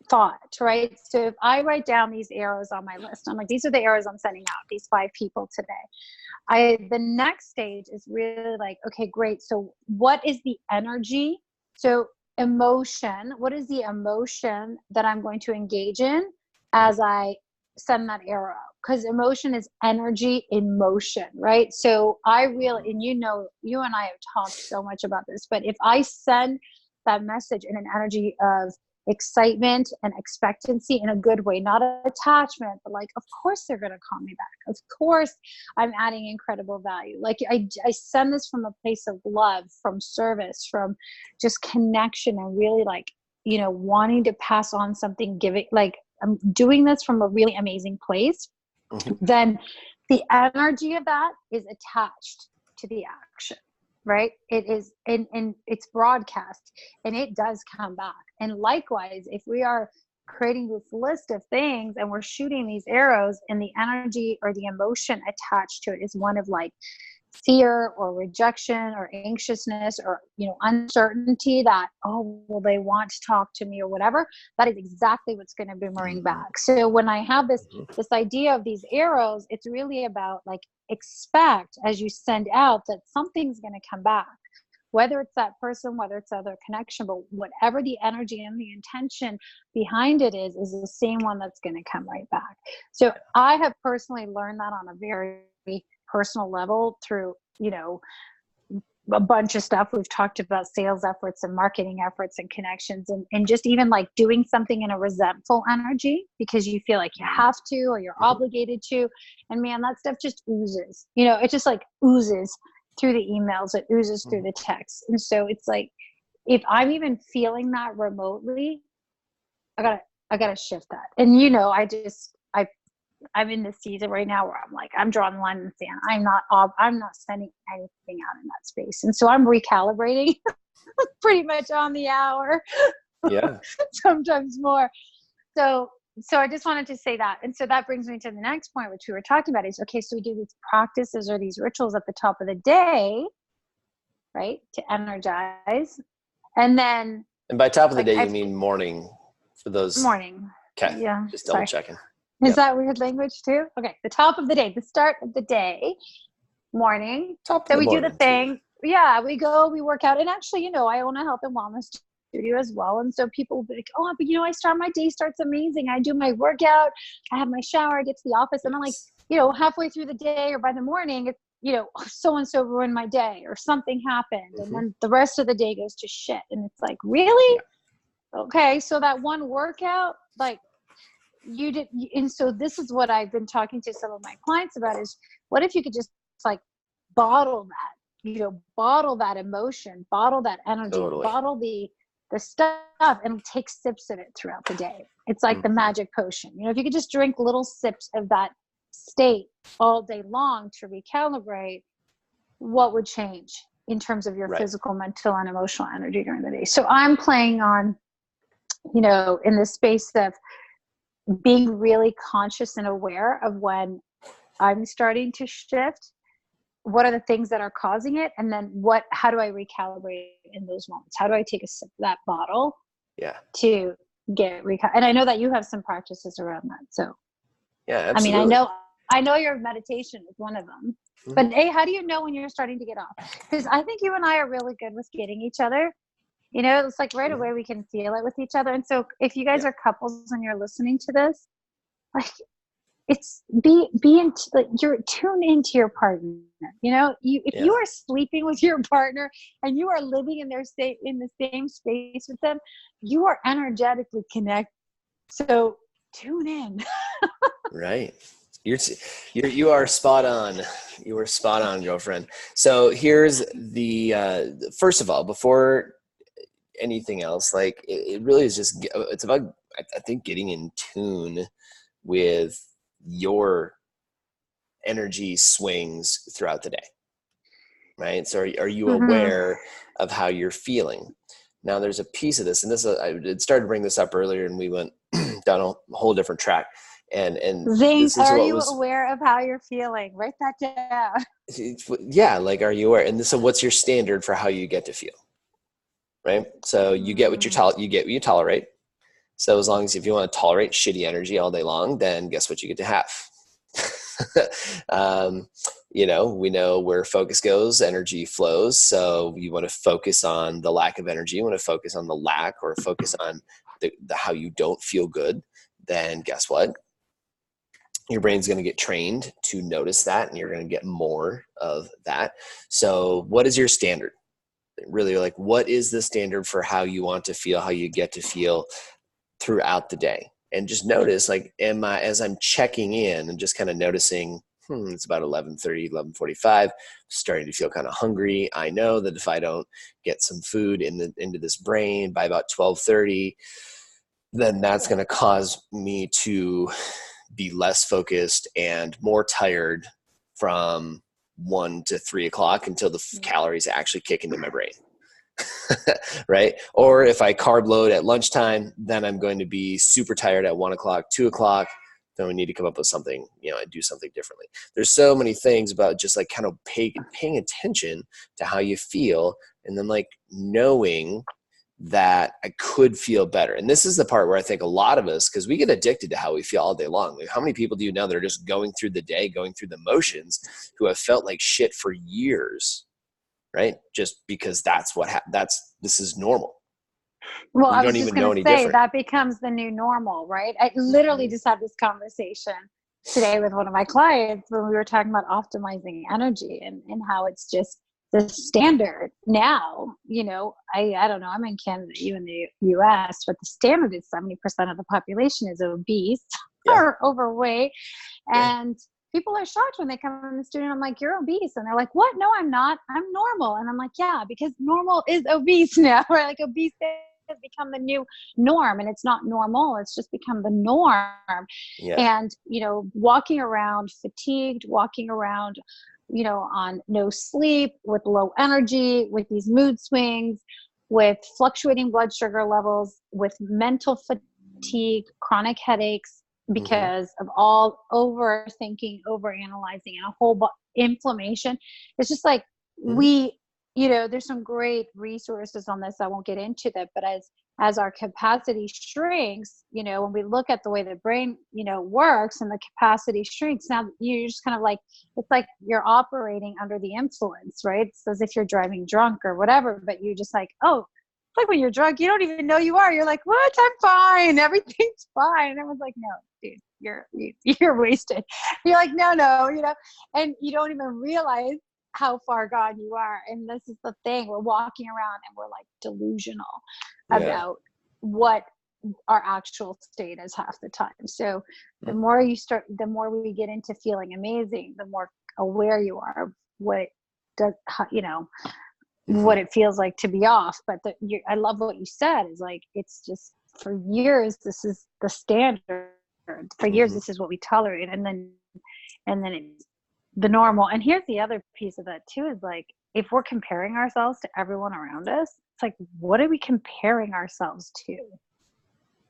thought, right? So if I write down these arrows on my list, I'm like, these are the arrows I'm sending out, these 5 people today. The next stage is really like, okay, great. So what is the energy? So emotion, what is the emotion that I'm going to engage in as I send that arrow? Because emotion is energy in motion, right? So I really, and you and I have talked so much about this, but if I send that message in an energy of excitement and expectancy in a good way, not attachment, but like, of course they're going to call me back. Of course I'm adding incredible value. Like I send this from a place of love, from service, from just connection and really like, wanting to pass on something, giving, like I'm doing this from a really amazing place. Then the energy of that is attached to the action, right? It is, and it's broadcast and it does come back. And likewise, if we are creating this list of things and we're shooting these arrows and the energy or the emotion attached to it is one of like fear or rejection or anxiousness or uncertainty that, oh, well, they want to talk to me or whatever, that is exactly what's going to boomerang back. So when I have this idea of these arrows, it's really about like expect as you send out that something's going to come back, whether it's that person, whether it's other connection, but whatever the energy and the intention behind it is the same one that's going to come right back. So I have personally learned that on a very personal level through, a bunch of stuff. We've talked about sales efforts and marketing efforts and connections and just even like doing something in a resentful energy because you feel like you have to or you're obligated to. And man, that stuff just oozes, it just like oozes through the emails, it oozes through the texts. And so it's like, if I'm even feeling that remotely, I gotta shift that. And I'm in this season right now where I'm like, I'm drawing the line in the sand. I'm not sending anything out in that space. And so I'm recalibrating pretty much on the hour. Yeah. Sometimes more. So I just wanted to say that. And so that brings me to the next point, which we were talking about is, okay, so we do these practices or these rituals at the top of the day, right? To energize. And then. And by top of the day, you mean morning for those. Morning. Okay. Yeah. Just double checking. Is that weird language too? Okay. The top of the day, the start of the day, morning. Top So of the we do the morning thing. Yeah. We go, we work out. And actually, I own a health and wellness studio as well. And so people will be like, oh, but my day starts amazing. I do my workout. I have my shower. I get to the office. And I'm like, halfway through the day or by the morning, it's, so-and-so ruined my day or something happened. And then the rest of the day goes to shit. And it's like, really? Yeah. Okay. So that one workout, like, you did. And so this is what I've been talking to some of my clients about is what if you could just like bottle that, bottle that emotion, bottle that energy, bottle the stuff and take sips of it throughout the day. It's like the magic potion. If you could just drink little sips of that state all day long to recalibrate, what would change in terms of your physical, mental, and emotional energy during the day? So I'm playing on, in the space of being really conscious and aware of when I'm starting to shift, what are the things that are causing it? And then how do I recalibrate in those moments? How do I take a sip of that bottle to get and I know that you have some practices around that. So, yeah, absolutely. I mean, I know your meditation is one of them, but how do you know when you're starting to get off? Because I think you and I are really good with getting each other. It's like right away we can feel it with each other. And so if you guys are couples and you're listening to this, like it's you're tuned into your partner. If you are sleeping with your partner and you are living in the same space with them, you are energetically connected. So tune in. Right. You are spot on. You are spot on, girlfriend. So here's the first of all, before anything else, like it really is just, it's about, I think, getting in tune with your energy swings throughout the day, right? So are you aware of how you're feeling? Now there's a piece of this, and this I started to bring this up earlier, and we went down a whole different track. And Zane, are you aware of how you're feeling? Write that down. Yeah, like, are you aware? And so what's your standard for how you get to feel? Right? So you get what you get what you tolerate. So as long as if you want to tolerate shitty energy all day long, then guess what you get to have? We know where focus goes, energy flows. So you want to focus on the lack of energy. You want to focus on the lack, or focus on the how you don't feel good. Then guess what? Your brain's going to get trained to notice that, and you're going to get more of that. So what is your standard? Really, like, what is the standard for how you want to feel, how you get to feel throughout the day? And just notice, like, as I'm checking in and just kind of noticing, it's about 11:30, 11:45, starting to feel kind of hungry. I know that if I don't get some food into this brain by about 12:30, then that's going to cause me to be less focused and more tired from 1 to 3 o'clock until the calories actually kick into my brain. Right? Or if I carb load at lunchtime, then I'm going to be super tired at 1 o'clock, 2 o'clock. Then we need to come up with something, and do something differently. There's so many things about just like kind of paying attention to how you feel, and then like knowing that I could feel better. And this is the part where I think a lot of us, because we get addicted to how we feel all day long. Like, how many people do you know that are just going through the day, going through the motions, who have felt like shit for years, right? Just because that's what this is normal. Well, I was just going to say that becomes the new normal, right? I literally just had this conversation today with one of my clients when we were talking about optimizing energy and how it's just the standard now. I don't know, I'm in Canada, you in the US, but the standard is 70% of the population is obese or overweight. And people are shocked when they come in the studio and I'm like, you're obese. And they're like, what? No, I'm not. I'm normal. And I'm like, yeah, because normal is obese now. Right? Like, obese has become the new norm, and it's not normal. It's just become the norm. Yeah. And, walking around fatigued, walking around, on no sleep, with low energy, with these mood swings, with fluctuating blood sugar levels, with mental fatigue, chronic headaches, because of all overthinking, overanalyzing, and a whole inflammation. It's just like we there's some great resources on this. I won't get into that, but as our capacity shrinks, when we look at the way the brain, works, and the capacity shrinks, now you're just kind of like, it's like you're operating under the influence, right? It's as if you're driving drunk or whatever, but you're just like, oh, it's like when you're drunk, you don't even know you are. You're like, what? I'm fine. Everything's fine. And everyone's like, no, dude, you're wasted. You're like, no, and you don't even realize how far gone you are. And this is the thing, we're walking around and we're like delusional about what our actual state is half the time. So the more we get into feeling amazing, the more aware you are of what it does, what it feels like to be off. But I love what you said, is like, it's just, for years this is the standard, for years this is what we tolerate, and then it's the normal. And here's the other piece of that too, is like, if we're comparing ourselves to everyone around us, it's like, what are we comparing ourselves to?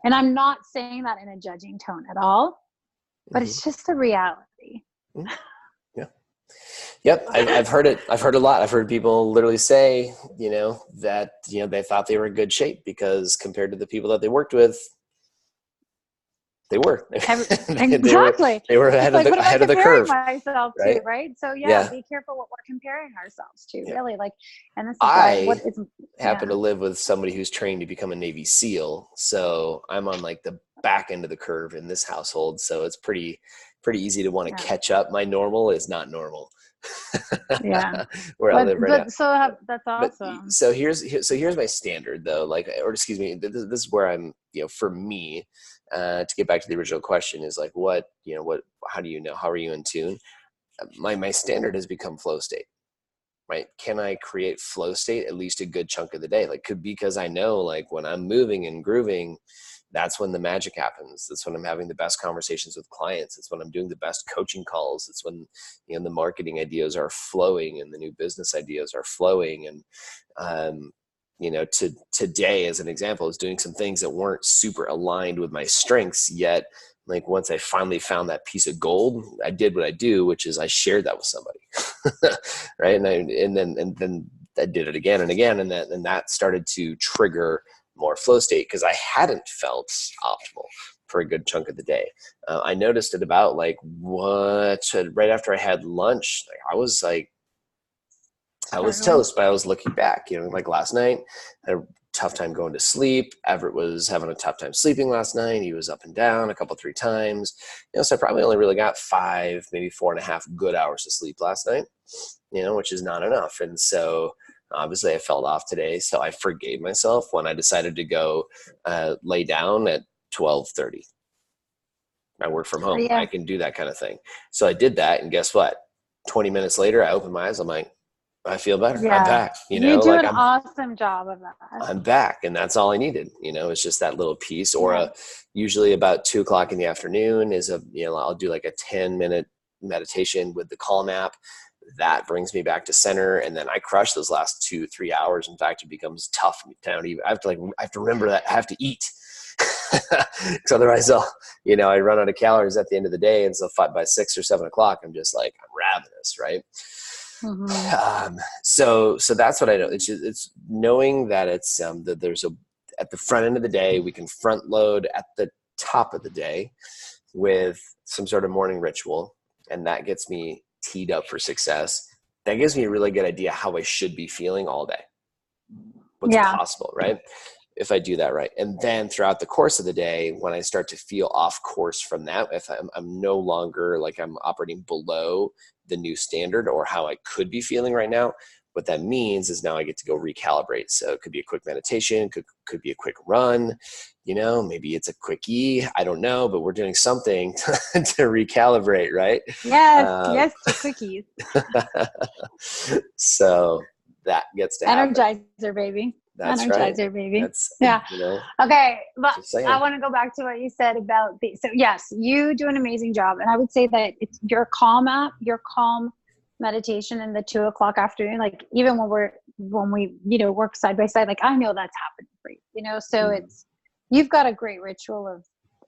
And I'm not saying that in a judging tone at all, but it's just the reality. Yeah. Yep. I've heard it. I've heard a lot. I've heard people literally say, that, they thought they were in good shape because compared to the people that they worked with, they were. Exactly. They were ahead of the curve. Myself right? To, right? So be careful what we're comparing ourselves to. Yeah. Really, like, and this is I happen to live with somebody who's trained to become a Navy SEAL, so I'm on like the back end of the curve in this household. So it's pretty easy to want to catch up. My normal is not normal. Where I live right now. So that's awesome. So here's my standard though. Excuse me. This is where I'm. For me. To get back to the original question, is like, how do you know? How are you in tune? My standard has become flow state, right? Can I create flow state at least a good chunk of the day? Because I know, like, when I'm moving and grooving, that's when the magic happens. That's when I'm having the best conversations with clients. It's when I'm doing the best coaching calls. It's when, the marketing ideas are flowing and the new business ideas are flowing. And, today, as an example, is doing some things that weren't super aligned with my strengths yet. Like, once I finally found that piece of gold, I did what I do, which is I shared that with somebody, right? And then I did it again and again, and that started to trigger more flow state, because I hadn't felt optimal for a good chunk of the day. I noticed it about right after I had lunch. I was toast, but I was looking back, like last night, I had a tough time going to sleep. Everett was having a tough time sleeping last night. He was up and down a couple, 3 times, so I probably only really got 5, maybe 4.5 good hours of sleep last night, which is not enough. And so obviously I felt off today. So I forgave myself when I decided to go lay down at 12:30. I work from home. I can do that kind of thing. So I did that. And guess what? 20 minutes later, I opened my eyes. I'm like, I feel better. I'm back. You do an awesome job of that. I'm back. And that's all I needed. It's just that little piece. Or usually about 2:00 in the afternoon is I'll do like a 10-minute meditation with the Calm app. That brings me back to center. And then I crush those last 2-3 hours. In fact, it becomes tough. I have to remember that I have to eat. Because otherwise I run out of calories at the end of the day. And so by 6 or 7 o'clock, I'm just like, I'm ravenous. Right. Mm-hmm. So that's what I know. It's knowing that it's that there's at the front end of the day, we can front load at the top of the day with some sort of morning ritual, and that gets me teed up for success. That gives me a really good idea how I should be feeling all day. What's possible, right? If I do that right. And then throughout the course of the day, when I start to feel off course from that, if I'm no longer like I'm operating below the new standard or how I could be feeling right now, what that means is now I get to go recalibrate. So it could be a quick meditation, could be a quick run, maybe it's a quickie, I don't know, but we're doing something to recalibrate, right? Yes, quickies. So that gets to happen. Energizer, baby. That's Energizer, right. baby. That's, Okay. But I want to go back to what you said about so yes, you do an amazing job. And I would say that it's your Calm app, your Calm meditation in the 2:00 afternoon, like even when we work side by side, like I know that's happening for you, so it's, you've got a great ritual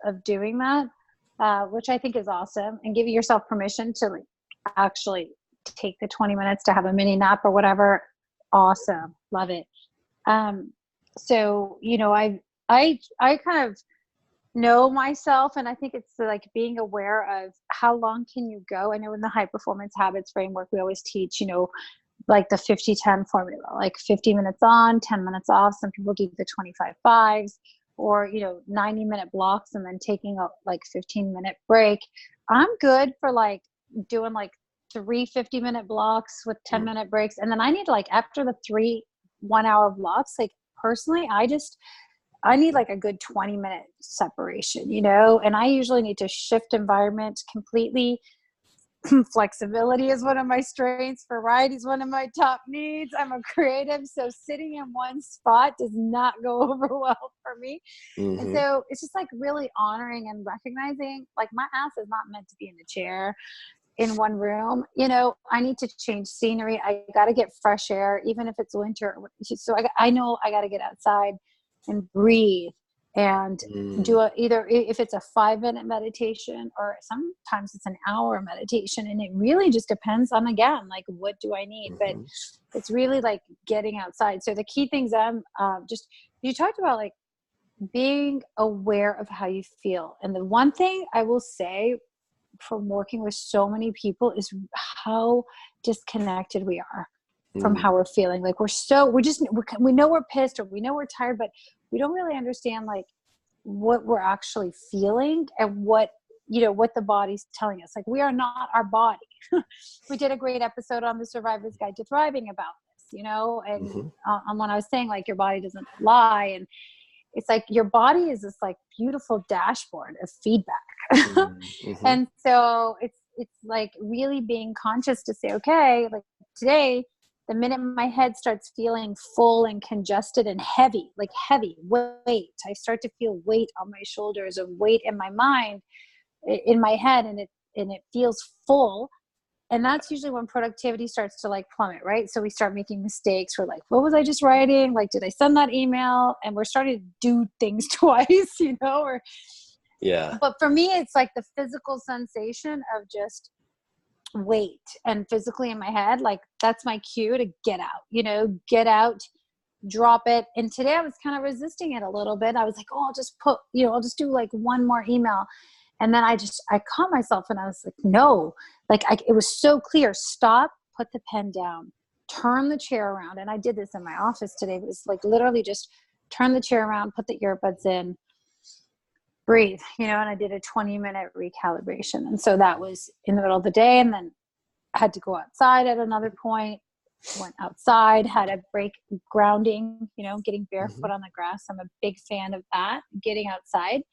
of doing that, which I think is awesome, and giving yourself permission to like actually take the 20 minutes to have a mini nap or whatever Awesome. Love it. So, you know, I kind of know myself, and I think it's like being aware of how long can you go. I know in the high performance habits framework, we always teach, you know, like the 50-10 formula, like 50 minutes on, 10 minutes off. Some people do the 25/5s, or, you know, 90-minute blocks and then taking a like 15-minute break. I'm good for like doing like 3 50-minute blocks with 10-minute breaks. And then I need like after the 3 1-hour blocks, like personally, I need like a good 20-minute separation, you know, and I usually need to shift environment completely. Flexibility is one of my strengths. Variety is one of my top needs. I'm a creative, so sitting in one spot does not go over well for me. And so it's just like really honoring and recognizing, like, my ass is not meant to be in the chair in one room. You know, I need to change scenery. I got to get fresh air, even if it's winter. So I know I got to get outside and breathe and do either if it's a 5-minute meditation or sometimes it's an hour meditation. And it really just depends on, again, like, what do I need? But it's really like getting outside. So the key things just, you talked about like being aware of how you feel. And the one thing I will say from working with so many people is how disconnected we are from how we're feeling. Like we know we're pissed or we know we're tired, but we don't really understand like what we're actually feeling and what the body's telling us. Like, we are not our body. We did a great episode on the Survivor's Guide to Thriving about this, you know, and on when I was saying like your body doesn't lie, and it's like your body is this like beautiful dashboard of feedback. And so it's like really being conscious to say, okay, like today, the minute my head starts feeling full and congested and heavy, like heavy weight, I start to feel weight on my shoulders and weight in my mind, in my head, and it feels full. And that's usually when productivity starts to like plummet, right? So we start making mistakes. We're like, what was I just writing? Like, did I send that email? And we're starting to do things twice, you know, or yeah. But for me, it's like the physical sensation of just weight and physically in my head, like that's my cue to get out, you know, get out, drop it. And today I was kind of resisting it a little bit. I was like, oh, I'll just do like one more email. And then I caught myself and I was like, no, like it was so clear. Stop, put the pen down, turn the chair around. And I did this in my office today. It was like literally just turn the chair around, put the earbuds in, breathe, you know, and I did a 20-minute recalibration. And so that was in the middle of the day. And then I had to go outside at another point, went outside, had a break, grounding, you know, getting barefoot on the grass. I'm a big fan of that. Getting outside,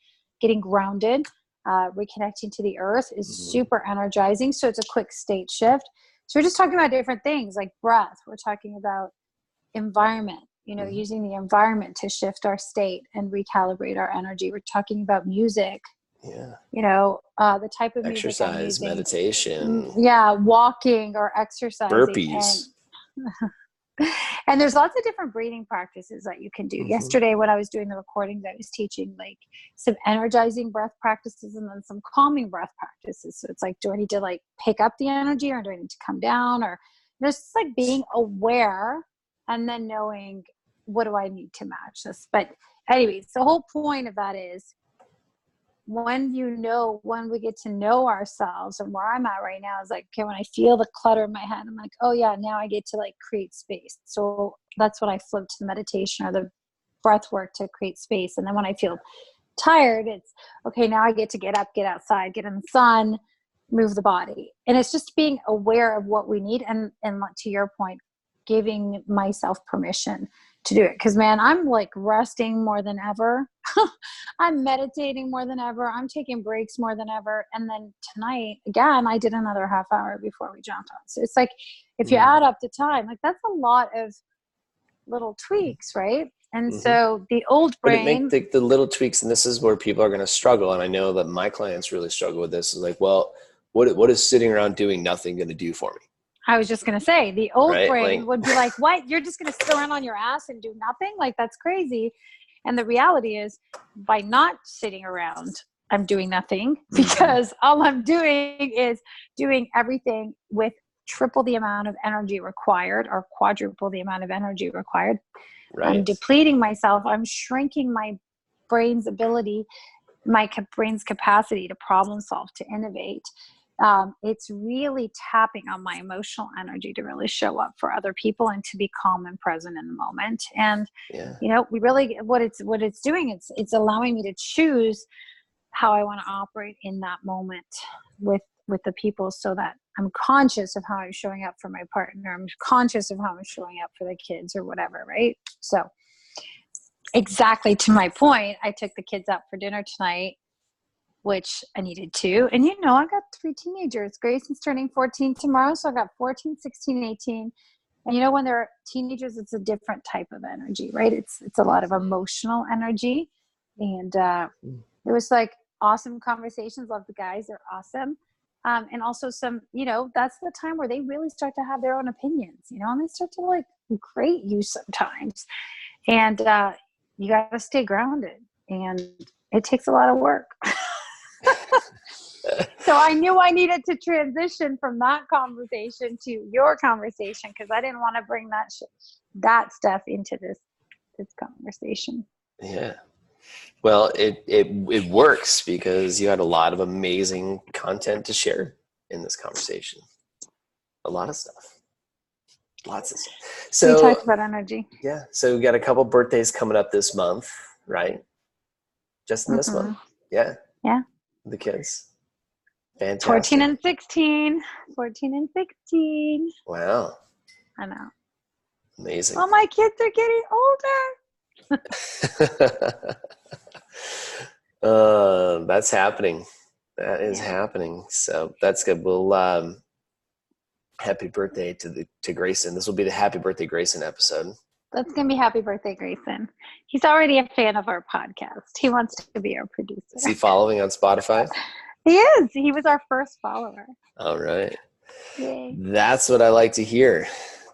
getting grounded, reconnecting to the earth is super energizing. So it's a quick state shift. So we're just talking about different things like breath. We're talking about environment, you know, using the environment to shift our state and recalibrate our energy. We're talking about music, you know, the type of exercise, meditation, walking or exercising, burpees. And there's lots of different breathing practices that you can do. Yesterday when I was doing the recordings, I was teaching like some energizing breath practices and then some calming breath practices. So it's like, do I need to like pick up the energy or do I need to come down? Or just like being aware and then knowing, what do I need to match this? But anyways, the whole point of that is when we get to know ourselves, and where I'm at right now is like, okay, when I feel the clutter in my head, I'm like, oh yeah, now I get to like create space. So that's when I flip to the meditation or the breath work to create space. And then when I feel tired, it's okay, now I get to get up, get outside, get in the sun, move the body. And it's just being aware of what we need. And to your point, giving myself permission to do it. Because man, I'm like resting more than ever. I'm meditating more than ever. I'm taking breaks more than ever. And then tonight, again, I did another half hour before we jumped on. So it's like, if you add up the time, like that's a lot of little tweaks, right? And so the old brain. But the little tweaks, and this is where people are going to struggle. And I know that my clients really struggle with this. Is like, well, what is sitting around doing nothing going to do for me? I was just going to say, the old brain would be like, what? You're just going to sit around on your ass and do nothing? Like, that's crazy. And the reality is, by not sitting around, I'm doing nothing, because all I'm doing is doing everything with triple the amount of energy required or quadruple the amount of energy required. Right. I'm depleting myself. I'm shrinking my brain's ability, my brain's capacity to problem solve, to innovate. It's really tapping on my emotional energy to really show up for other people and to be calm and present in the moment. And, we really, what it's doing, it's allowing me to choose how I want to operate in that moment with the people, so that I'm conscious of how I'm showing up for my partner. I'm conscious of how I'm showing up for the kids or whatever. Right. So exactly to my point, I took the kids out for dinner tonight, which I needed to. And, I got 3 teenagers. Grayson's turning 14 tomorrow. So I got 14, 16, 18. And, when they're teenagers, it's a different type of energy, right? It's a lot of emotional energy. And it was like awesome conversations. Love the guys. They're awesome. And also some, that's the time where they really start to have their own opinions, and they start to like grate you sometimes. And you got to stay grounded. And it takes a lot of work. So I knew I needed to transition from that conversation to your conversation, because I didn't want to bring that stuff into this conversation. Yeah. Well, it works because you had a lot of amazing content to share in this conversation. A lot of stuff. Lots of stuff. So we talked about energy. Yeah. So we got a couple birthdays coming up this month, right? Just in this month. Yeah. Yeah. The kids. Fantastic. 14 and 16. 14 and 16. Wow. I know. Amazing. Well, my kids are getting older. That's happening. That is happening. So that's good. We'll happy birthday to Grayson. This will be the Happy Birthday Grayson episode. That's going to be Happy Birthday Grayson. He's already a fan of our podcast. He wants to be our producer. Is he following on Spotify? He is. He was our first follower. All right. Yay. That's what I like to hear.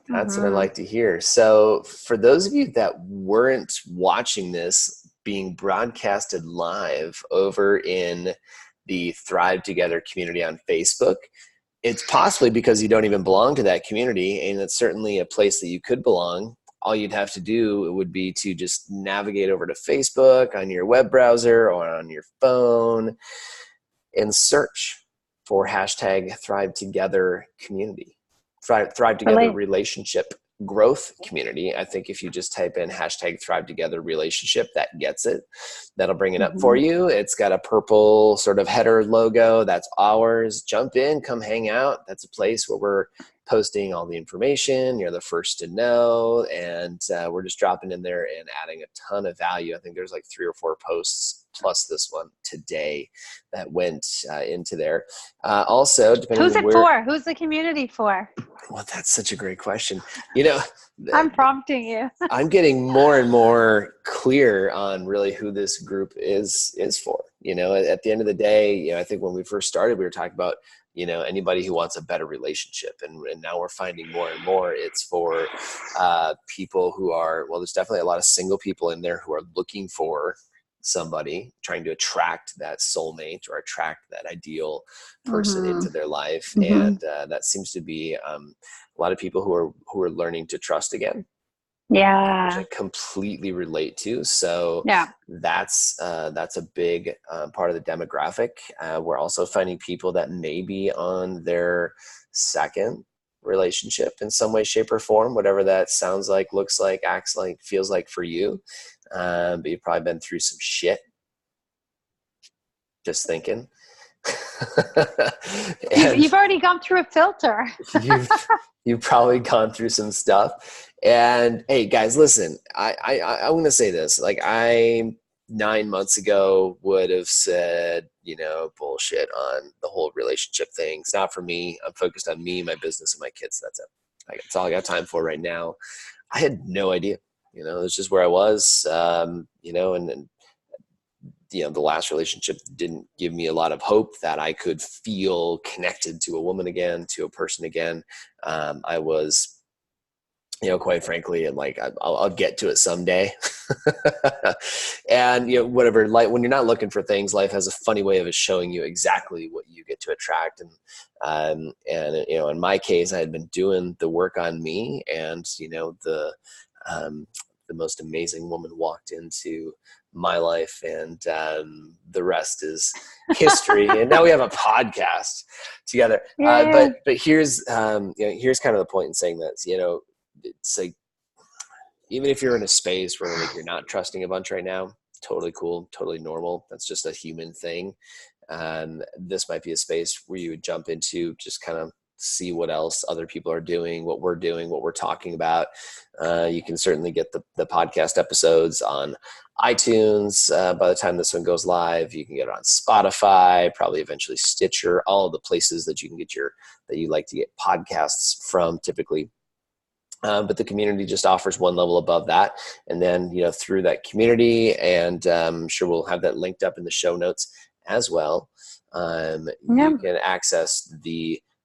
That's what I like to hear. So for those of you that weren't watching this being broadcasted live over in the Thrive Together community on Facebook, it's possibly because you don't even belong to that community, and it's certainly a place that you could belong. All you'd have to do would be to just navigate over to Facebook on your web browser or on your phone and search for hashtag Thrive Together community, Thrive Together relationship growth community. I think if you just type in hashtag Thrive Together relationship, that gets it. That'll bring it up for you. It's got a purple sort of header logo. That's ours. Jump in, come hang out. That's a place where we're posting all the information. You're the first to know. And we're just dropping in there and adding a ton of value. I think there's like 3 or 4 posts plus this one today that went into there. Also, depending on for? Who's the community for? Well, that's such a great question. I'm prompting you. I'm getting more and more clear on really who this group is for. At the end of the day, I think when we first started, we were talking about, anybody who wants a better relationship. And now we're finding more and more it's for people who are, well, there's definitely a lot of single people in there who are looking for somebody, trying to attract that soulmate or attract that ideal person into their life. And that seems to be a lot of people who are learning to trust again. Yeah. Which I completely relate to. So that's a big part of the demographic. We're also finding people that may be on their second relationship in some way, shape, or form, whatever that sounds like, looks like, acts like, feels like for you. But you've probably been through some shit. Just thinking. You've already gone through a filter. You've probably gone through some stuff. And hey, guys, listen, I want to say this. Like, I 9 months ago would have said, bullshit on the whole relationship thing. It's not for me. I'm focused on me, my business, and my kids. That's it. That's all I got time for right now. I had no idea. It's just where I was, and the last relationship didn't give me a lot of hope that I could feel connected to a woman again, to a person again. I was quite frankly, and like, I'll get to it someday. And, whatever, like when you're not looking for things, life has a funny way of showing you exactly what you get to attract. And in my case, I had been doing the work on me, and, the most amazing woman walked into my life, and the rest is history. And now we have a podcast together. But here's here's kind of the point in saying that, it's like, even if you're in a space where like you're not trusting a bunch right now, totally cool, totally normal. That's just a human thing. This might be a space where you would jump into, just kind of see what else other people are doing, what we're talking about. You can certainly get the podcast episodes on iTunes. By the time this one goes live, you can get it on Spotify, probably eventually Stitcher, all of the places that you can get that you like to get podcasts from typically. But the community just offers one level above that. And then, through that community, and I'm sure we'll have that linked up in the show notes as well. You can access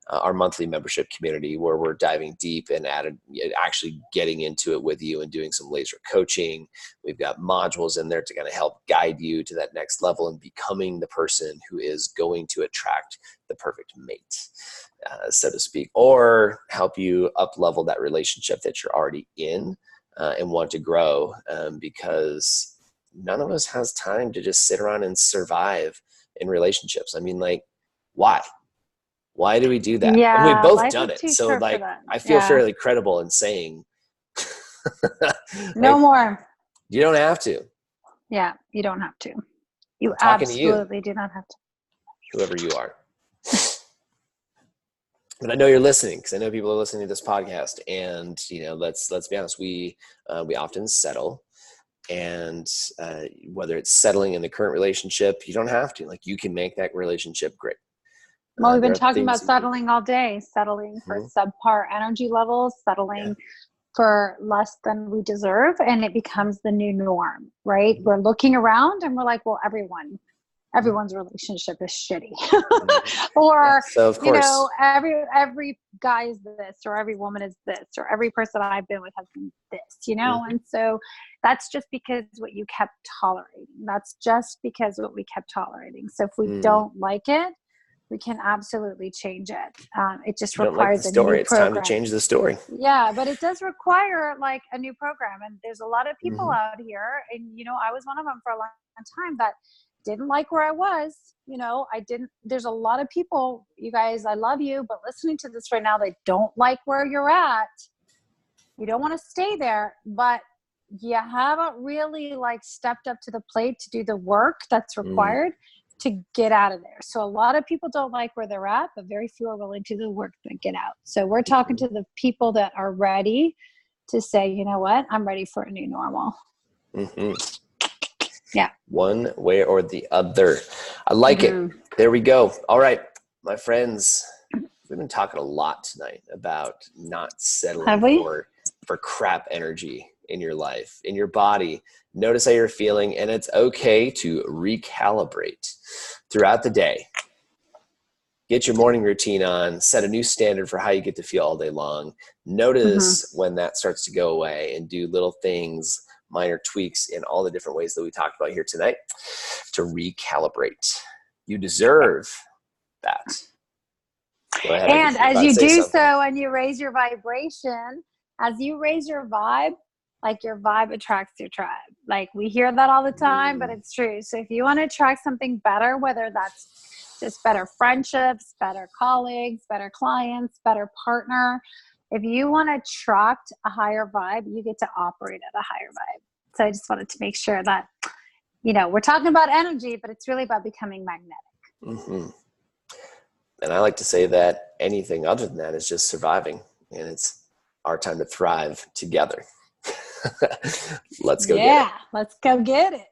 our monthly membership community, where we're diving deep and actually getting into it with you and doing some laser coaching. We've got modules in there to kind of help guide you to that next level and becoming the person who is going to attract the perfect mate, so to speak, or help you up level that relationship that you're already in and want to grow, because none of us has time to just sit around and survive in relationships. I mean, like, why do we do that? Yeah, and we've both done it. So like, I feel fairly credible in saying no more. You don't have to. Yeah, you don't have to. You absolutely do not have to. Whoever you are. But I know you're listening, because I know people are listening to this podcast, and let's be honest, we often settle, and whether it's settling in the current relationship, you don't have to. Like, you can make that relationship great. Well, we've been talking about settling all day, settling for subpar energy levels, settling for less than we deserve, and it becomes the new norm, right? We're looking around and we're like, well, everyone's relationship is shitty. Or, so of course, every guy is this, or every woman is this, or every person I've been with has been this, And so that's just because what you kept tolerating. That's just because what we kept tolerating. So if we don't like it, we can absolutely change it. It just requires a new program. It's time to change the story. Yeah, but it does require like a new program. And there's a lot of people out here, and I was one of them for a long time that didn't like where I was. There's a lot of people, you guys, I love you, but listening to this right now, they don't like where you're at. You don't want to stay there, but you haven't really like stepped up to the plate to do the work that's required to get out of there. So a lot of people don't like where they're at, but very few are willing to do the work to get out. So we're talking to the people that are ready to say, you know what, I'm ready for a new normal. Yeah. One way or the other. I like it. There we go. All right, my friends, we've been talking a lot tonight about not settling for crap energy in your life, in your body. Notice how you're feeling, and it's okay to recalibrate throughout the day. Get your morning routine on, set a new standard for how you get to feel all day long. Notice when that starts to go away, and do little things, minor tweaks in all the different ways that we talked about here tonight to recalibrate. You deserve that. Go ahead, and as you do so and you raise your vibration, as you raise your vibe, like your vibe attracts your tribe. Like we hear that all the time, but it's true. So if you want to attract something better, whether that's just better friendships, better colleagues, better clients, better partner, if you want to attract a higher vibe, you get to operate at a higher vibe. So I just wanted to make sure that, we're talking about energy, but it's really about becoming magnetic. And I like to say that anything other than that is just surviving, and it's our time to thrive together. Let's go get it. Yeah, let's go get it.